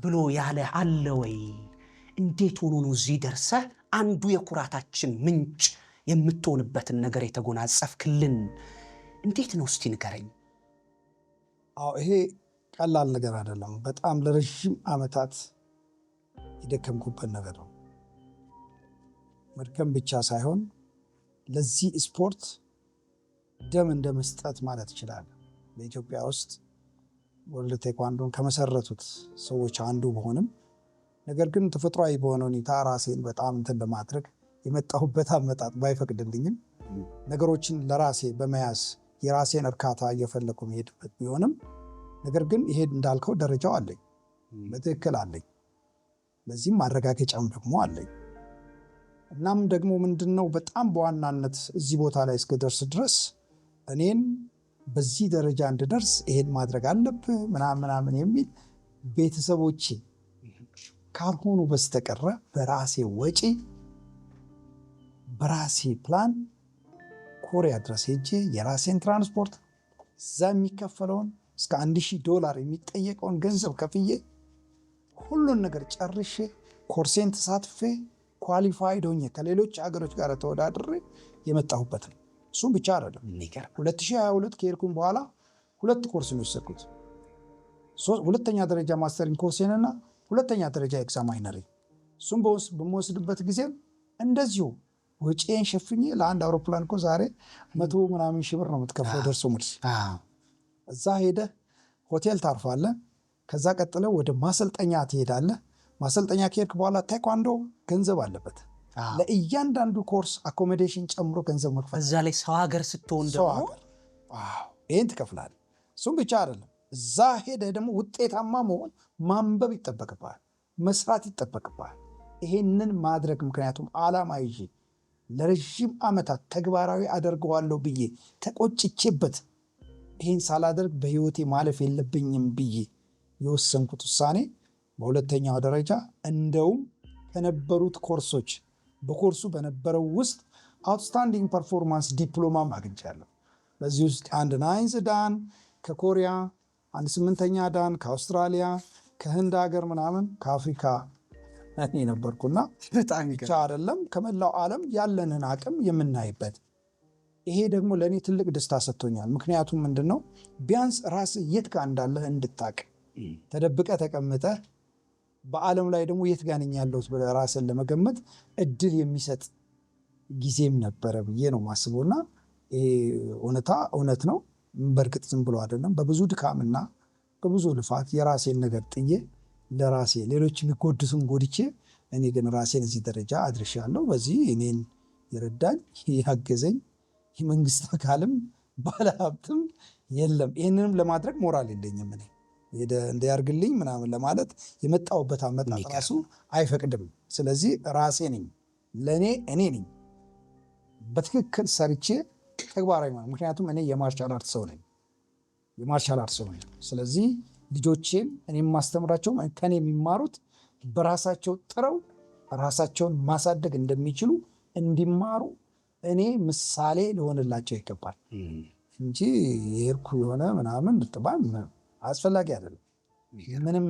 ብሎ ያለ አለ ወይ? እንዴት ሆኖ ነው እዚህ ደርሰህ አንዱ የኩራታችን ምንጭ የምትሆንበትን ነገር የተጎናጸፍክልን? እንዴት ነው እስቲ ንገረኝ። ይሄ ቀላል ነገር አይደለም። በጣም ለረጅም ዓመታት የደከምኩበት ነገር ነው። መድከም ብቻ ሳይሆን ለዚህ ስፖርት ደም እንደ መስጠት ማለት ይችላል። በኢትዮጵያ ውስጥ ወርልድ ቴኳንዶን ከመሰረቱት ሰዎች አንዱ በሆንም ነገር ግን ተፈጥሯዊ በሆነ ሁኔታ ራሴን በጣም እንትን ለማድረግ የመጣሁበት አመጣጥ ባይፈቅድልኝም ነገሮችን ለራሴ በመያዝ የራሴን እርካታ እየፈለኩ መሄድበት ቢሆንም ነገር ግን ይሄ እንዳልከው ደረጃው አለኝ፣ በትክክል አለኝ። ለዚህም ማረጋገጫም ደግሞ አለኝ። እናም ደግሞ ምንድነው በጣም በዋናነት እዚህ ቦታ ላይ እስክደርስ ድረስ እኔን በዚህ ደረጃ እንድደርስ ይሄን ማድረግ አለብህ ምናምን የሚል ቤተሰቦቼ ካልሆኑ በስተቀረ በራሴ ወጪ በራሴ ፕላን ኮሪያ ድረስ ሄጄ የራሴን ትራንስፖርት እዛ የሚከፈለውን እስከ $1000 የሚጠየቀውን ገንዘብ ከፍዬ ሁሉን ነገር ጨርሼ ኮርሴን ተሳትፌ ኳሊፋይድ ሆኜ ከሌሎች ሀገሮች ጋር ተወዳድሬ የመጣሁበት ነው። እሱም ብቻ አይደለም። 2022 ከሄድኩኝ በኋላ 2 ኮርስ ነው የወሰድኩት። ሁለተኛ ደረጃ ማስተሪንግ ኮርሴንና ሁለተኛ ደረጃ ኤግዛማይነሪ። እሱም በመወስድበት ጊዜም እንደዚሁ ወጪን ሸፍኜ ለአንድ አውሮፕላን እኮ ዛሬ 100 ምናምን ሺህ ብር ነው የምትከፍለው ደርሶ መልስ። እዛ ሄደህ ሆቴል ታርፋለህ። ከዛ ቀጥለው ወደ ማሰልጠኛ ትሄዳለህ። ማሰልጠኛ ከሄድክ በኋላ ቴኳንዶ ገንዘብ አለበት። ለእያንዳንዱ ኮርስ አኮሞዴሽን ጨምሮ ገንዘብ መክፈል። እዛ ላይ ሰው ሀገር ስትሆን ደግሞ ይህን ትከፍላለህ። እሱም ብቻ አይደለም። እዛ ሄደህ ደግሞ ውጤታማ መሆን ማንበብ ይጠበቅብሃል፣ መስራት ይጠበቅብሃል። ይሄንን ማድረግ ምክንያቱም ዓላማ ይዤ ለረዥም ዓመታት ተግባራዊ አደርገዋለሁ ብዬ ተቆጭቼበት ይህን ሳላደርግ በህይወቴ ማለፍ የለብኝም ብዬ የወሰንኩት ውሳኔ በሁለተኛው ደረጃ እንደውም ከነበሩት ኮርሶች በኮርሱ በነበረው ውስጥ አውትስታንዲንግ ፐርፎርማንስ ዲፕሎማም አግኝቻለሁ። በዚህ ውስጥ አንድ 9th ዳን ከኮሪያ፣ አንድ 8ኛ ዳን ከአውስትራሊያ፣ ከህንድ ሀገር ምናምን ከአፍሪካ እኔ ነበርኩና በጣም ብቻ አይደለም ከመላው ዓለም ያለንን አቅም የምናይበት። ይሄ ደግሞ ለእኔ ትልቅ ደስታ ሰጥቶኛል። ምክንያቱም ምንድነው ቢያንስ ራስህ የት ጋር እንዳለህ እንድታቅ ተደብቀ ተቀምጠ በዓለም ላይ ደግሞ የት ጋር ነኝ ያለሁት ብለህ ራስን ለመገመት እድል የሚሰጥ ጊዜም ነበረ ብዬ ነው ማስበውና ይሄ እውነት ነው። በእርግጥ ዝም ብሎ አይደለም። በብዙ ድካምና በብዙ ልፋት የራሴን ነገር ጥዬ ለራሴ ሌሎች የሚጎዱትን ጎድቼ እኔ ግን ራሴን እዚህ ደረጃ አድርሻለሁ። በዚህ እኔን የረዳኝ ያገዘኝ የመንግስት አካልም ባለሀብትም የለም። ይህንንም ለማድረግ ሞራል የለኝም። እኔ እንዲያርግልኝ ምናምን ለማለት የመጣሁበት አመጣጥ ራሱ አይፈቅድም። ስለዚህ ራሴ ነኝ፣ ለእኔ እኔ ነኝ በትክክል ሰርቼ ተግባራዊ ማለት። ምክንያቱም እኔ የማርሻል አርት ሰው ነኝ። ስለዚህ ልጆቼም እኔ የማስተምራቸውም ከኔ የሚማሩት በራሳቸው ጥረው ራሳቸውን ማሳደግ እንደሚችሉ እንዲማሩ እኔ ምሳሌ ሊሆንላቸው ይገባል እንጂ የሄድኩ የሆነ ምናምን ልጥባን አስፈላጊ አይደለም።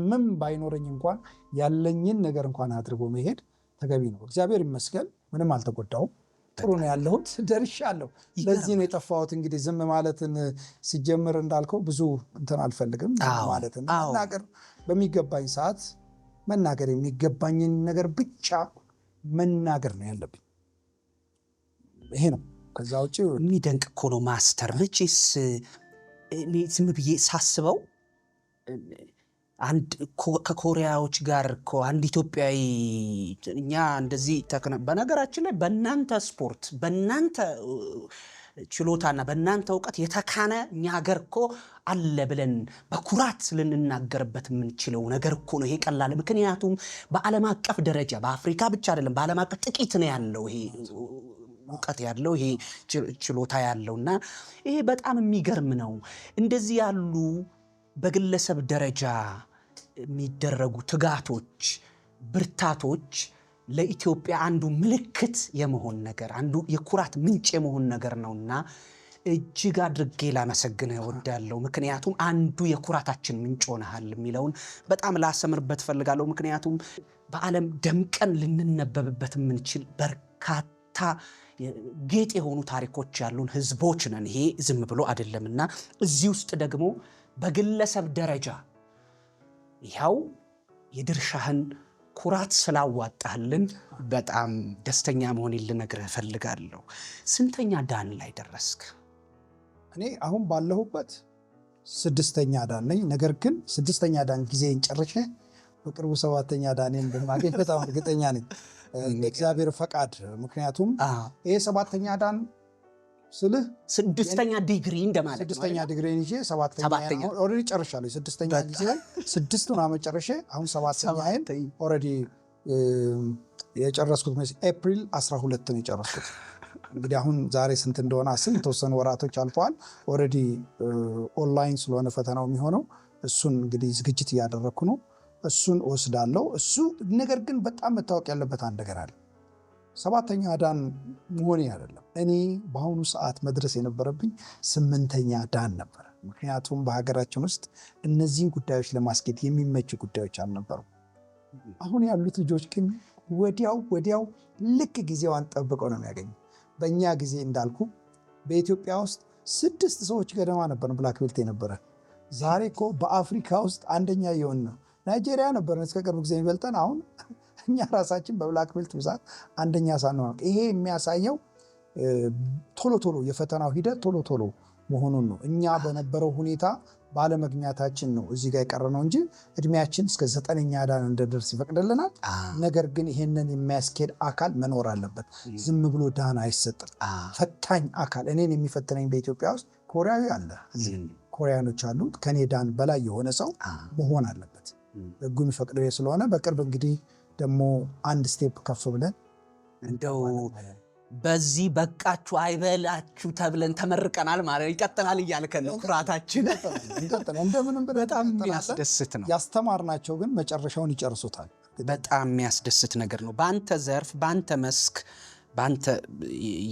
ምንም ባይኖረኝ እንኳን ያለኝን ነገር እንኳን አድርጎ መሄድ ተገቢ ነው። እግዚአብሔር ይመስገን ምንም አልተጎዳውም። ጥሩ ነው ያለሁት፣ ደርሻለሁ። ለዚህ ነው የጠፋሁት። እንግዲህ ዝም ማለትን ሲጀምር እንዳልከው ብዙ እንትን አልፈልግም ማለትን መናገር በሚገባኝ ሰዓት መናገር የሚገባኝን ነገር ብቻ መናገር ነው ያለብኝ። ይሄ ነው። ከዛ ውጭ የሚደንቅ እኮ ነው ማስተር። መቼስ እኔ ዝም ብዬ ሳስበው ከኮሪያዎች ጋር እኮ አንድ ኢትዮጵያዊ እኛ እንደዚህ በነገራችን ላይ በእናንተ ስፖርት በእናንተ ችሎታና በእናንተ እውቀት የተካነ እኛ ሀገር እኮ አለ ብለን በኩራት ልንናገርበት የምንችለው ነገር እኮ ነው። ይሄ ቀላል። ምክንያቱም በዓለም አቀፍ ደረጃ በአፍሪካ ብቻ አይደለም፣ በዓለም አቀፍ ጥቂት ነው ያለው ይሄ እውቀት ያለው ይሄ ችሎታ ያለውና ይሄ በጣም የሚገርም ነው። እንደዚህ ያሉ በግለሰብ ደረጃ የሚደረጉ ትጋቶች፣ ብርታቶች ለኢትዮጵያ አንዱ ምልክት የመሆን ነገር፣ አንዱ የኩራት ምንጭ የመሆን ነገር ነውና እጅግ አድርጌ ላመሰግንህ እወዳለሁ። ምክንያቱም አንዱ የኩራታችን ምንጭ ሆነሃል የሚለውን በጣም ላሰምርበት ፈልጋለሁ። ምክንያቱም በዓለም ደምቀን ልንነበብበት የምንችል በርካታ ጌጥ የሆኑ ታሪኮች ያሉን ህዝቦች ነን። ይሄ ዝም ብሎ አይደለምና እዚህ ውስጥ ደግሞ በግለሰብ ደረጃ ይኸው የድርሻህን ኩራት ስላዋጣልን በጣም ደስተኛ መሆኔን ልነግርህ እፈልጋለሁ። ስንተኛ ዳን ላይ ደረስክ? እኔ አሁን ባለሁበት 6ኛ ዳን ነኝ። ነገር ግን 6ኛ ዳን ጊዜን ጨርሼ በቅርቡ 7ኛ ዳኔን እንደማገኝ በጣም እርግጠኛ ነኝ፣ እግዚአብሔር ፈቃድ። ምክንያቱም ይሄ 7ኛ ዳን ስልህ 6ኛ ዲግሪ እንደማለት ነው። 6ኛ ዲግሪን ይዤ 7ኛ ኦልሬዲ ጨርሻለሁ። 6ኛ ጊዜ 6ቱን ዓመት ጨርሼ አሁን 7ኛዬን ኦልሬዲ የጨረስኩት ኤፕሪል 12 ነው የጨረስኩት። እንግዲህ አሁን ዛሬ ስንት እንደሆነ አስብ። የተወሰኑ ወራቶች አልፈዋል። ኦልሬዲ ኦንላይን ስለሆነ ፈተናው የሚሆነው እሱን እንግዲህ ዝግጅት እያደረግኩ ነው። እሱን ወስዳለሁ። እሱ ነገር ግን በጣም መታወቅ ያለበት አንድ ነገር አለ። 7ኛ ዳን መሆኔ አይደለም። እኔ በአሁኑ ሰዓት መድረስ የነበረብኝ 8ኛ ዳን ነበር። ምክንያቱም በሀገራችን ውስጥ እነዚህን ጉዳዮች ለማስኬድ የሚመቹ ጉዳዮች አልነበሩም። አሁን ያሉት ልጆች ግን ወዲያው ልክ ጊዜዋን ጠብቀው ነው የሚያገኙ። በእኛ ጊዜ እንዳልኩ በኢትዮጵያ ውስጥ 6 ሰዎች ገደማ ነበር ብላክ ቤልት የነበረ። ዛሬ እኮ በአፍሪካ ውስጥ አንደኛ የሆን ነው። ናይጄሪያ ነበር እስከ ቅርብ ጊዜ የሚበልጠን። አሁን እኛ ራሳችን በብላክ ቤልት ብዛት አንደኛ ሳንሆን፣ ይሄ የሚያሳየው ቶሎ የፈተናው ሂደት ቶሎ መሆኑን ነው። እኛ በነበረው ሁኔታ ባለመግኛታችን ነው እዚህ ጋር የቀረነው እንጂ እድሜያችን እስከ 9ኛ ዳን እንደደርስ ይፈቅድልናል። ነገር ግን ይሄንን የሚያስኬድ አካል መኖር አለበት። ዝም ብሎ ዳን አይሰጥም። ፈታኝ አካል እኔን የሚፈትነኝ በኢትዮጵያ ውስጥ ኮሪያዊ አለ፣ ኮሪያኖች አሉ። ከኔ ዳን በላይ የሆነ ሰው መሆን አለበት። ህጉ የሚፈቅደው ስለሆነ በቅርብ እንግዲህ ደግሞ አንድ ስቴፕ ከፍ ብለን እንደው በዚህ በቃችሁ አይበላችሁ ተብለን ተመርቀናል ማለት ይቀጥላል እያልከን ነው። ኩራታችን እንደምንም በጣም የሚያስደስት ነው። ያስተማርናቸው ግን መጨረሻውን ይጨርሱታል። በጣም የሚያስደስት ነገር ነው። በአንተ ዘርፍ፣ በአንተ መስክ፣ በአንተ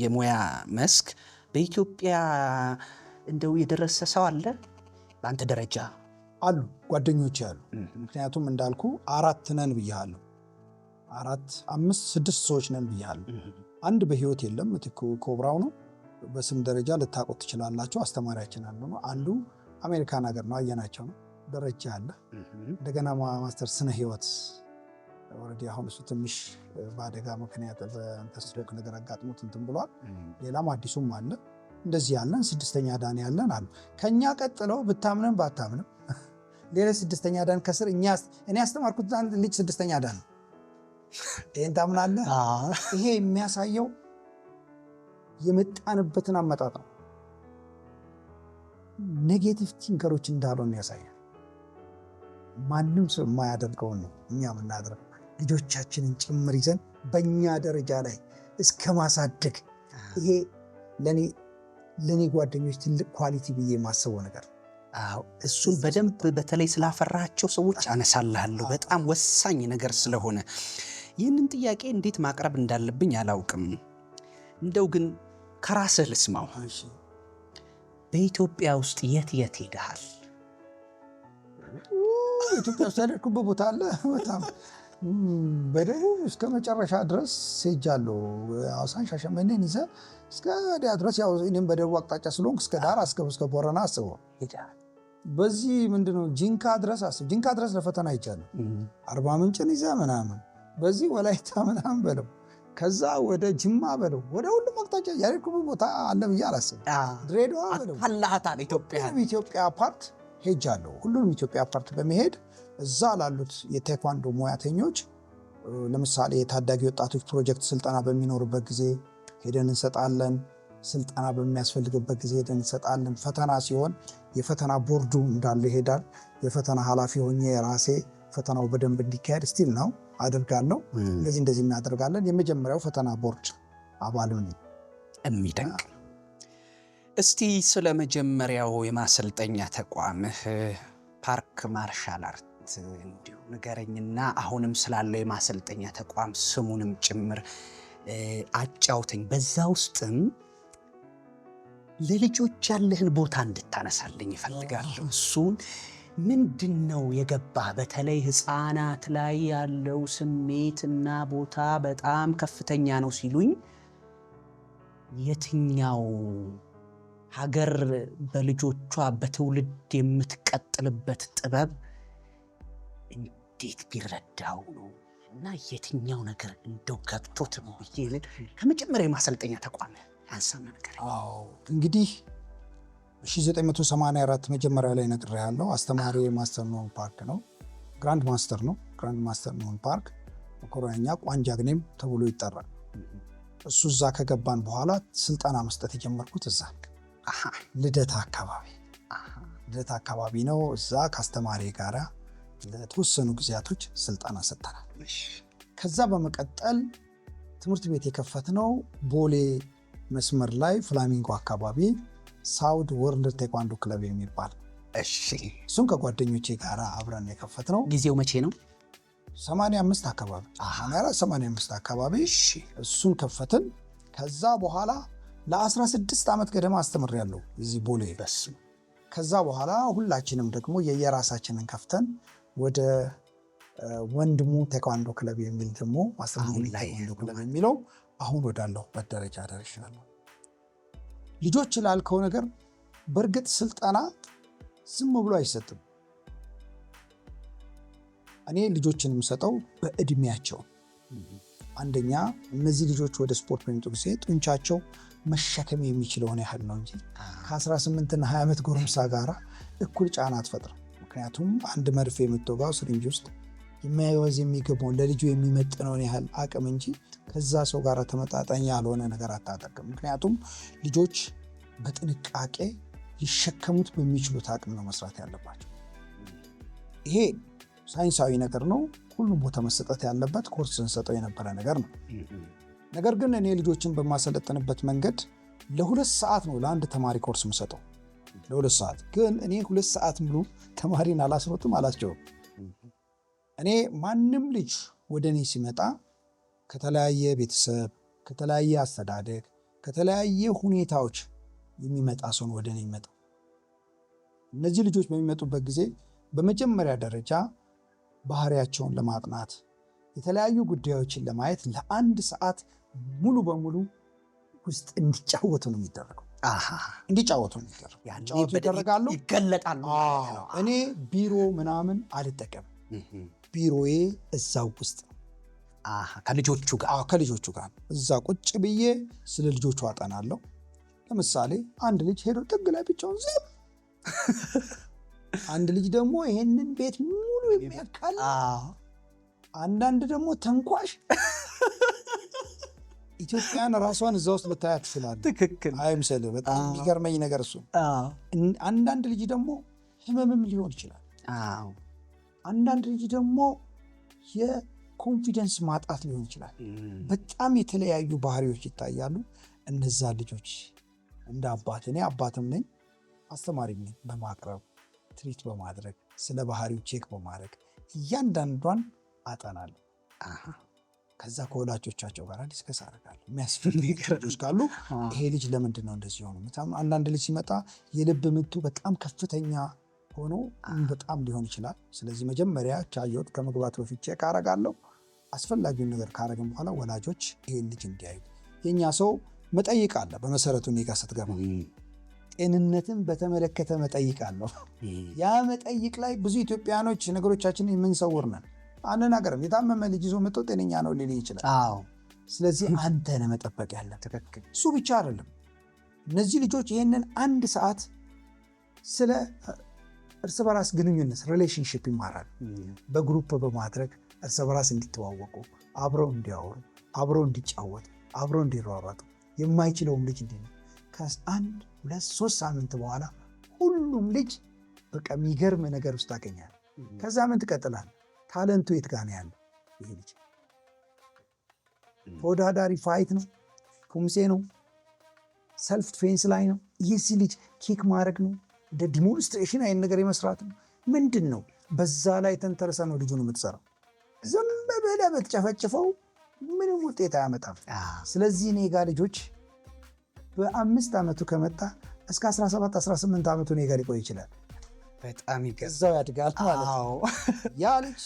የሙያ መስክ በኢትዮጵያ እንደው የደረሰ ሰው አለ? በአንተ ደረጃ አሉ ጓደኞች ያሉ። ምክንያቱም እንዳልኩ 4 ነን ብያለሁ። 4፣ 5፣ 6 ሰዎች ነን ብያለሁ። አንድ በህይወት የለም፣ ምትኩ ኮብራው ነው። በስም ደረጃ ልታውቁት ትችላላችሁ። አስተማሪያችን አለ ነው። አንዱ አሜሪካን ሀገር ነው፣ አየናቸው ነው። ደረጃ አለ። እንደገና ማስተር ስነ ህይወት ኦልሬዲ አሁን እሱ ትንሽ በአደጋ ምክንያት በእንተስዶክ ነገር አጋጥሞት እንትን ብሏል። ሌላም አዲሱም አለ። እንደዚህ ያለን 6ኛ ዳን ያለን አሉ። ከኛ ቀጥለው ብታምንም ባታምንም ሌላ 6ኛ ዳን ከስር እኔ ያስተማርኩት አንድ ልጅ 6ኛ ዳን ነው። ይሄን ታምናለህ? ይሄ የሚያሳየው የመጣንበትን አመጣጥ ነው። ኔጌቲቭ ቲንከሮች እንዳልሆን ያሳያል። ማንም ሰው የማያደርገውን ነው እኛ የምናደርገው። ልጆቻችንን ጭምር ይዘን በእኛ ደረጃ ላይ እስከ ማሳደግ፣ ይሄ ለእኔ ጓደኞች ትልቅ ኳሊቲ ብዬ የማስበው ነገር። እሱን በደንብ በተለይ ስላፈራቸው ሰዎች አነሳልሃለሁ። በጣም ወሳኝ ነገር ስለሆነ ይህንን ጥያቄ እንዴት ማቅረብ እንዳለብኝ አላውቅም። እንደው ግን ከራስህ ልስማው። በኢትዮጵያ ውስጥ የት ሄደሃል? ኢትዮጵያ ውስጥ ያደርኩበት ቦታ አለ። በጣም በደቡብ እስከ መጨረሻ ድረስ ሄጃለሁ። ሐዋሳን፣ ሻሸመኔን ይዘህ እስከ ወዲያ ድረስ፣ ያው እኔም በደቡብ አቅጣጫ ስለሆንኩ እስከ ዳር እስከ ቦረና አስበው። በዚህ ምንድነው ጂንካ ድረስ ጂንካ ድረስ ለፈተና ይቻላል። አርባ ምንጭን ይዘህ ምናምን፣ በዚህ ወላይታ ምናምን በለው፣ ከዛ ወደ ጅማ በለው፣ ወደ ሁሉም አቅጣጫ ያደርኩበት ቦታ አለ ብዬ አላስብም። ድሬዳዋ በለው አላህታን ኢትዮጵያ ፓርት ሄጃለሁ። ሁሉንም ኢትዮጵያ ፓርት በመሄድ እዛ ላሉት የቴኳንዶ ሙያተኞች ለምሳሌ የታዳጊ ወጣቶች ፕሮጀክት ስልጠና በሚኖርበት ጊዜ ሄደን እንሰጣለን። ስልጠና በሚያስፈልግበት ጊዜ ሄደን እንሰጣለን። ፈተና ሲሆን የፈተና ቦርዱ እንዳለ ይሄዳል። የፈተና ኃላፊ ሆኜ የራሴ ፈተናው በደንብ እንዲካሄድ ስቲል ነው አድርጋለሁ። እንደዚህ እናደርጋለን። የመጀመሪያው ፈተና ቦርድ አባል ነኝ። የሚደንቅ። እስቲ ስለ መጀመሪያው የማሰልጠኛ ተቋምህ ፓርክ ማርሻል አርት እንዲሁ ንገረኝና አሁንም ስላለው የማሰልጠኛ ተቋም ስሙንም ጭምር አጫውተኝ። በዛ ውስጥም ለልጆች ያለህን ቦታ እንድታነሳልኝ ይፈልጋለሁ። እሱን ምንድነው የገባህ? በተለይ ህፃናት ላይ ያለው ስሜትና ቦታ በጣም ከፍተኛ ነው ሲሉኝ፣ የትኛው ሀገር በልጆቿ በትውልድ የምትቀጥልበት ጥበብ እንዴት ቢረዳው ነው እና የትኛው ነገር እንደው ገብቶት ነው ብዬ ከመጀመሪያ የማሰልጠኛ ተቋም ያንሳና ነገር። አዎ እንግዲህ 1984 መጀመሪያ ላይ ነግሬሃለሁ። አስተማሪ ማስተር ኖን ፓርክ ነው፣ ግራንድ ማስተር ነው። ግራንድ ማስተር ኖን ፓርክ በኮሪያኛ ቋንጃግኔም ተብሎ ይጠራል። እሱ እዛ ከገባን በኋላ ስልጠና መስጠት የጀመርኩት እዛ ልደታ አካባቢ ነው። እዛ ከአስተማሪ ጋራ ለተወሰኑ ጊዜያቶች ስልጠና ሰጥተናል። ከዛ በመቀጠል ትምህርት ቤት የከፈትነው ቦሌ መስመር ላይ ፍላሚንጎ አካባቢ ሳውድ ወርልድ ቴኳንዶ ክለብ የሚባል እሱን ከጓደኞቼ ጋር አብረን የከፈትነው። ጊዜው መቼ ነው? 85 አካባቢ 85 አካባቢ እሱን ከፈትን። ከዛ በኋላ ለ16 ዓመት ገደማ አስተምሬያለሁ እዚህ ቦሌ። ከዛ በኋላ ሁላችንም ደግሞ የየራሳችንን ከፍተን ወደ ወንድሙ ቴኳንዶ ክለብ የሚል ደግሞ ቴኳንዶ ክለብ የሚለው አሁን ወዳለሁበት ደረጃ ደርሻለሁ። ልጆች ላልከው ነገር በእርግጥ ስልጠና ዝም ብሎ አይሰጥም። እኔ ልጆችን የምሰጠው በእድሜያቸው። አንደኛ እነዚህ ልጆች ወደ ስፖርት በሚመጡ ጊዜ ጡንቻቸው መሸከም የሚችለውን ያህል ነው እንጂ ከ18 እና 20 ዓመት ጎረምሳ ጋር እኩል ጫና አትፈጥርም። ምክንያቱም አንድ መርፌ የምትወጋው ስሪንጅ ውስጥ የሚያወዝ የሚገባውን ለልጁ የሚመጥነውን ያህል አቅም እንጂ ከዛ ሰው ጋር ተመጣጣኝ ያልሆነ ነገር አታጠቅም። ምክንያቱም ልጆች በጥንቃቄ ሊሸከሙት በሚችሉት አቅም ነው መስራት ያለባቸው። ይሄ ሳይንሳዊ ነገር ነው። ሁሉም ቦታ መሰጠት ያለበት ኮርስ ስንሰጠው የነበረ ነገር ነው። ነገር ግን እኔ ልጆችን በማሰለጥንበት መንገድ ለ2 ሰዓት ነው ለአንድ ተማሪ ኮርስ የምሰጠው። ለ2 ሰዓት ግን እኔ 2 ሰዓት ሙሉ ተማሪን አላስሮጥም፣ አላስጨውም። እኔ ማንም ልጅ ወደ እኔ ሲመጣ ከተለያየ ቤተሰብ፣ ከተለያየ አስተዳደግ፣ ከተለያየ ሁኔታዎች የሚመጣ ሰውን ወደ እኔ ይመጣ። እነዚህ ልጆች በሚመጡበት ጊዜ በመጀመሪያ ደረጃ ባህሪያቸውን ለማጥናት የተለያዩ ጉዳዮችን ለማየት ለ1 ሰዓት ሙሉ በሙሉ ውስጥ እንዲጫወቱ ነው የሚደረገው። እንዲጫወቱ ነው ይደረጋሉ፣ ይገለጣሉ። እኔ ቢሮ ምናምን አልጠቀምም። ቢሮዬ እዛው ውስጥ ነው። ከልጆቹ ጋር እዛ ቁጭ ብዬ ስለ ልጆቹ አጠናለሁ። ለምሳሌ አንድ ልጅ ሄዶ ጥግ ላይ ብቻውን ዝም፣ አንድ ልጅ ደግሞ ይሄንን ቤት ሙሉ የሚያካል፣ አንዳንድ ደግሞ ተንኳሽ። ኢትዮጵያን ራሷን እዛ ውስጥ ልታያት ትችላለህ። ትክክል አይምሰልህ። በጣም የሚገርመኝ ነገር እሱ። አንዳንድ ልጅ ደግሞ ህመምም ሊሆን ይችላል። አንዳንድ ልጅ ደግሞ የኮንፊደንስ ማጣት ሊሆን ይችላል። በጣም የተለያዩ ባህሪዎች ይታያሉ። እነዛ ልጆች እንደ አባት፣ እኔ አባትም ነኝ አስተማሪም ነኝ፣ በማቅረብ ትሪት በማድረግ ስለ ባህሪው ቼክ በማድረግ እያንዳንዷን አጠናለሁ። ከዛ ከወላጆቻቸው ጋር ዲስከስ አደርጋለሁ። የሚያስፈልግ ልጆች ካሉ ይሄ ልጅ ለምንድን ነው እንደዚህ ሆኖ? አንዳንድ ልጅ ሲመጣ የልብ ምቱ በጣም ከፍተኛ ሆኖ በጣም ሊሆን ይችላል። ስለዚህ መጀመሪያ ቻየሁት ከመግባት በፊት ቼክ አደርጋለሁ። አስፈላጊውን ነገር ካደረግን በኋላ ወላጆች ይሄን ልጅ እንዲያዩ። የኛ ሰው መጠይቅ አለ። በመሰረቱ እኔ ጋር ስትገባ ጤንነትን በተመለከተ መጠይቅ አለው። ያ መጠይቅ ላይ ብዙ ኢትዮጵያኖች ነገሮቻችንን የምንሰውር ነን፣ አንናገርም። የታመመ ልጅ ይዞ መጥቶ ጤነኛ ነው ሊል ይችላል። ስለዚህ አንተ ነህ መጠበቅ ያለ። ትክክል። እሱ ብቻ አይደለም። እነዚህ ልጆች ይህንን 1 ሰዓት ስለ እርስ በራስ ግንኙነት ሪሌሽንሽፕ ይማራል። በግሩፕ በማድረግ እርስ በራስ እንዲተዋወቁ፣ አብረው እንዲያወሩ፣ አብረው እንዲጫወቱ፣ አብረው እንዲሯሯጡ፣ የማይችለውም ልጅ እንዲ ከ1፣ 2፣ 3 ሳምንት በኋላ ሁሉም ልጅ በቃ የሚገርም ነገር ውስጥ ታገኛል። ከዛ ምን ትቀጥላል? ታለንቱ የት ጋር ነው ያለው? ይሄ ልጅ ተወዳዳሪ ፋይት ነው፣ ፑምሴ ነው፣ ሰልፍ ዲፌንስ ላይ ነው። ይህ ልጅ ኬክ ማድረግ ነው፣ እንደ ዲሞንስትሬሽን አይነት ነገር የመስራት ነው። ምንድን ነው? በዛ ላይ ተንተርሰ ነው ልጁን የምትሰራው። ዝም ብለህ ብትጨፈጭፈው ምንም ውጤት አያመጣም። ስለዚህ እኔ ጋ ልጆች በ5 ዓመቱ ከመጣ እስከ 17 18 ዓመቱ እኔ ጋ ሊቆይ ይችላል። በጣም እዛው ያድጋል ማለት ነው። ያ ልጅ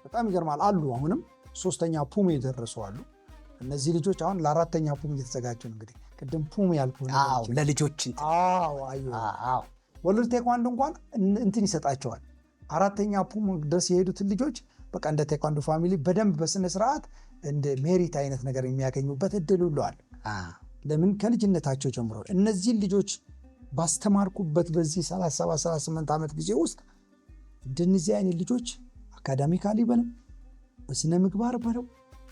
በጣም ይገርማል። አሉ አሁንም 3ኛ ፑም የደረሱ አሉ። እነዚህ ልጆች አሁን ለ4ኛ ፑም እየተዘጋጁ ነው። እንግዲህ ቅድም ፑም ያልኩ ለልጆች ወርልድ ቴኳንዶ እንኳን እንትን ይሰጣቸዋል። 4ኛ ፑም ድረስ የሄዱትን ልጆች በቃ እንደ ቴኳንዶ ፋሚሊ በደንብ በስነ ስርዓት እንደ ሜሪት አይነት ነገር የሚያገኙበት እድል ሁሉ አለ። ለምን ከልጅነታቸው ጀምሮ እነዚህን ልጆች ባስተማርኩበት በዚህ 37-38 ዓመት ጊዜ ውስጥ እንደነዚህ አይነት ልጆች አካዳሚካሊ በለው በስነ ምግባር በለው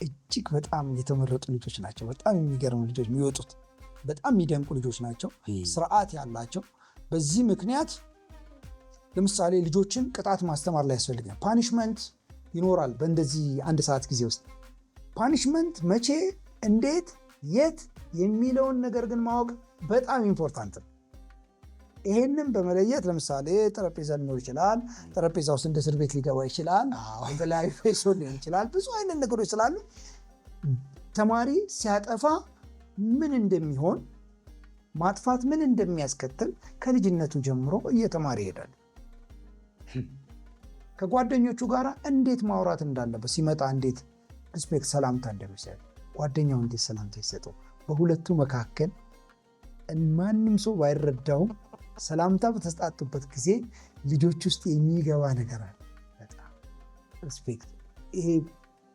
እጅግ በጣም የተመረጡ ልጆች ናቸው። በጣም የሚገርሙ ልጆች የሚወጡት በጣም የሚደንቁ ልጆች ናቸው፣ ስርዓት ያላቸው። በዚህ ምክንያት ለምሳሌ ልጆችን ቅጣት ማስተማር ላይ ያስፈልጋል። ፓኒሽመንት ይኖራል በእንደዚህ 1 ሰዓት ጊዜ ውስጥ። ፓኒሽመንት መቼ፣ እንዴት፣ የት የሚለውን ነገር ግን ማወቅ በጣም ኢምፖርታንት ነው። ይሄንን በመለየት ለምሳሌ ጠረጴዛ ሊኖር ይችላል። ጠረጴዛ ውስጥ እንደ እስር ቤት ሊገባ ይችላል። የተለያዩ ፌሶ ሊሆን ይችላል። ብዙ አይነት ነገሮች ስላሉ ተማሪ ሲያጠፋ ምን እንደሚሆን ማጥፋት ምን እንደሚያስከትል ከልጅነቱ ጀምሮ እየተማረ ይሄዳል። ከጓደኞቹ ጋር እንዴት ማውራት እንዳለበት ሲመጣ እንዴት ሪስፔክት ሰላምታ እንደሚሰጥ ጓደኛው እንዴት ሰላምታ ይሰጠው። በሁለቱ መካከል ማንም ሰው ባይረዳውም ሰላምታ በተሰጣጡበት ጊዜ ልጆች ውስጥ የሚገባ ነገር አለ። በጣም ሪስፔክት ይሄ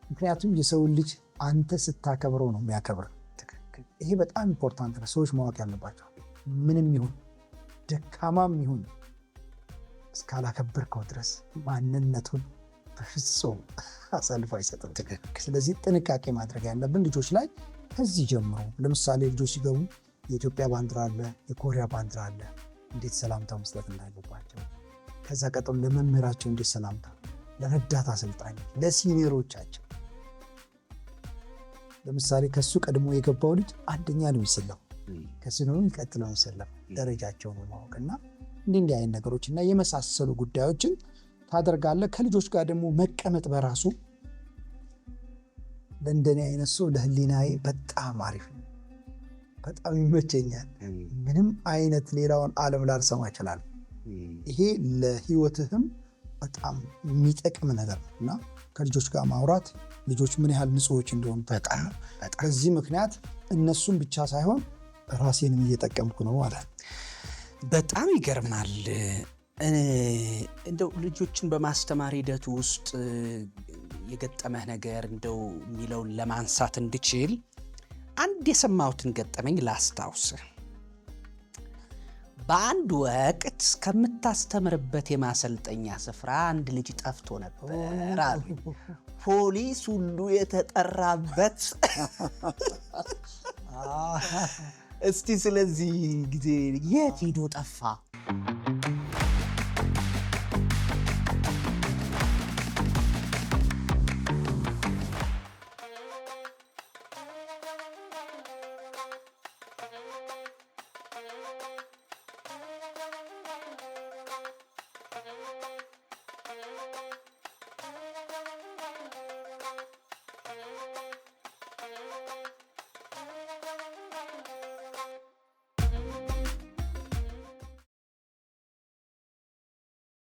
ምክንያቱም የሰውን ልጅ አንተ ስታከብረው ነው የሚያከብረው። ይሄ በጣም ኢምፖርታንት ነው። ሰዎች ማወቅ ያለባቸው ምንም ይሁን ደካማም ይሁን እስካላከበርከው ድረስ ማንነቱን በፍጹም አሳልፎ አይሰጥም። ስለዚህ ጥንቃቄ ማድረግ ያለብን ልጆች ላይ ከዚህ ጀምሮ ለምሳሌ ልጆች ሲገቡ የኢትዮጵያ ባንዲራ አለ፣ የኮሪያ ባንዲራ አለ። እንዴት ሰላምታ መስጠት እንዳለባቸው፣ ከዛ ቀጥሎ ለመምህራቸው እንዴት ሰላምታ፣ ለረዳት አሰልጣኝ፣ ለሲኒየሮቻቸው። ለምሳሌ ከሱ ቀድሞ የገባው ልጅ አንደኛ ነው የሚሰለፈው፣ ከሱ ነው የሚቀጥለው የሚሰለፈው። ደረጃቸውን ማወቅና እንዲህ አይነት ነገሮች እና የመሳሰሉ ጉዳዮችን ታደርጋለህ። ከልጆች ጋር ደግሞ መቀመጥ በራሱ ለእንደኔ አይነት ሰው ለህሊናዬ በጣም አሪፍ ነው። በጣም ይመቸኛል። ምንም አይነት ሌላውን ዓለም ላልሰማ ይችላል። ይሄ ለህይወትህም በጣም የሚጠቅም ነገር ነው እና ከልጆች ጋር ማውራት ልጆች ምን ያህል ንጹዎች እንደሆኑ በጣም በዚህ ምክንያት እነሱም ብቻ ሳይሆን ራሴንም እየጠቀምኩ ነው ማለት። በጣም ይገርማል። እንደው ልጆችን በማስተማር ሂደት ውስጥ የገጠመህ ነገር እንደው የሚለውን ለማንሳት እንድችል አንድ የሰማሁትን ገጠመኝ ላስታውስ። በአንድ ወቅት ከምታስተምርበት የማሰልጠኛ ስፍራ አንድ ልጅ ጠፍቶ ነበር አሉ። ፖሊስ ሁሉ የተጠራበት። እስቲ ስለዚህ ጊዜ የት ሄዶ ጠፋ?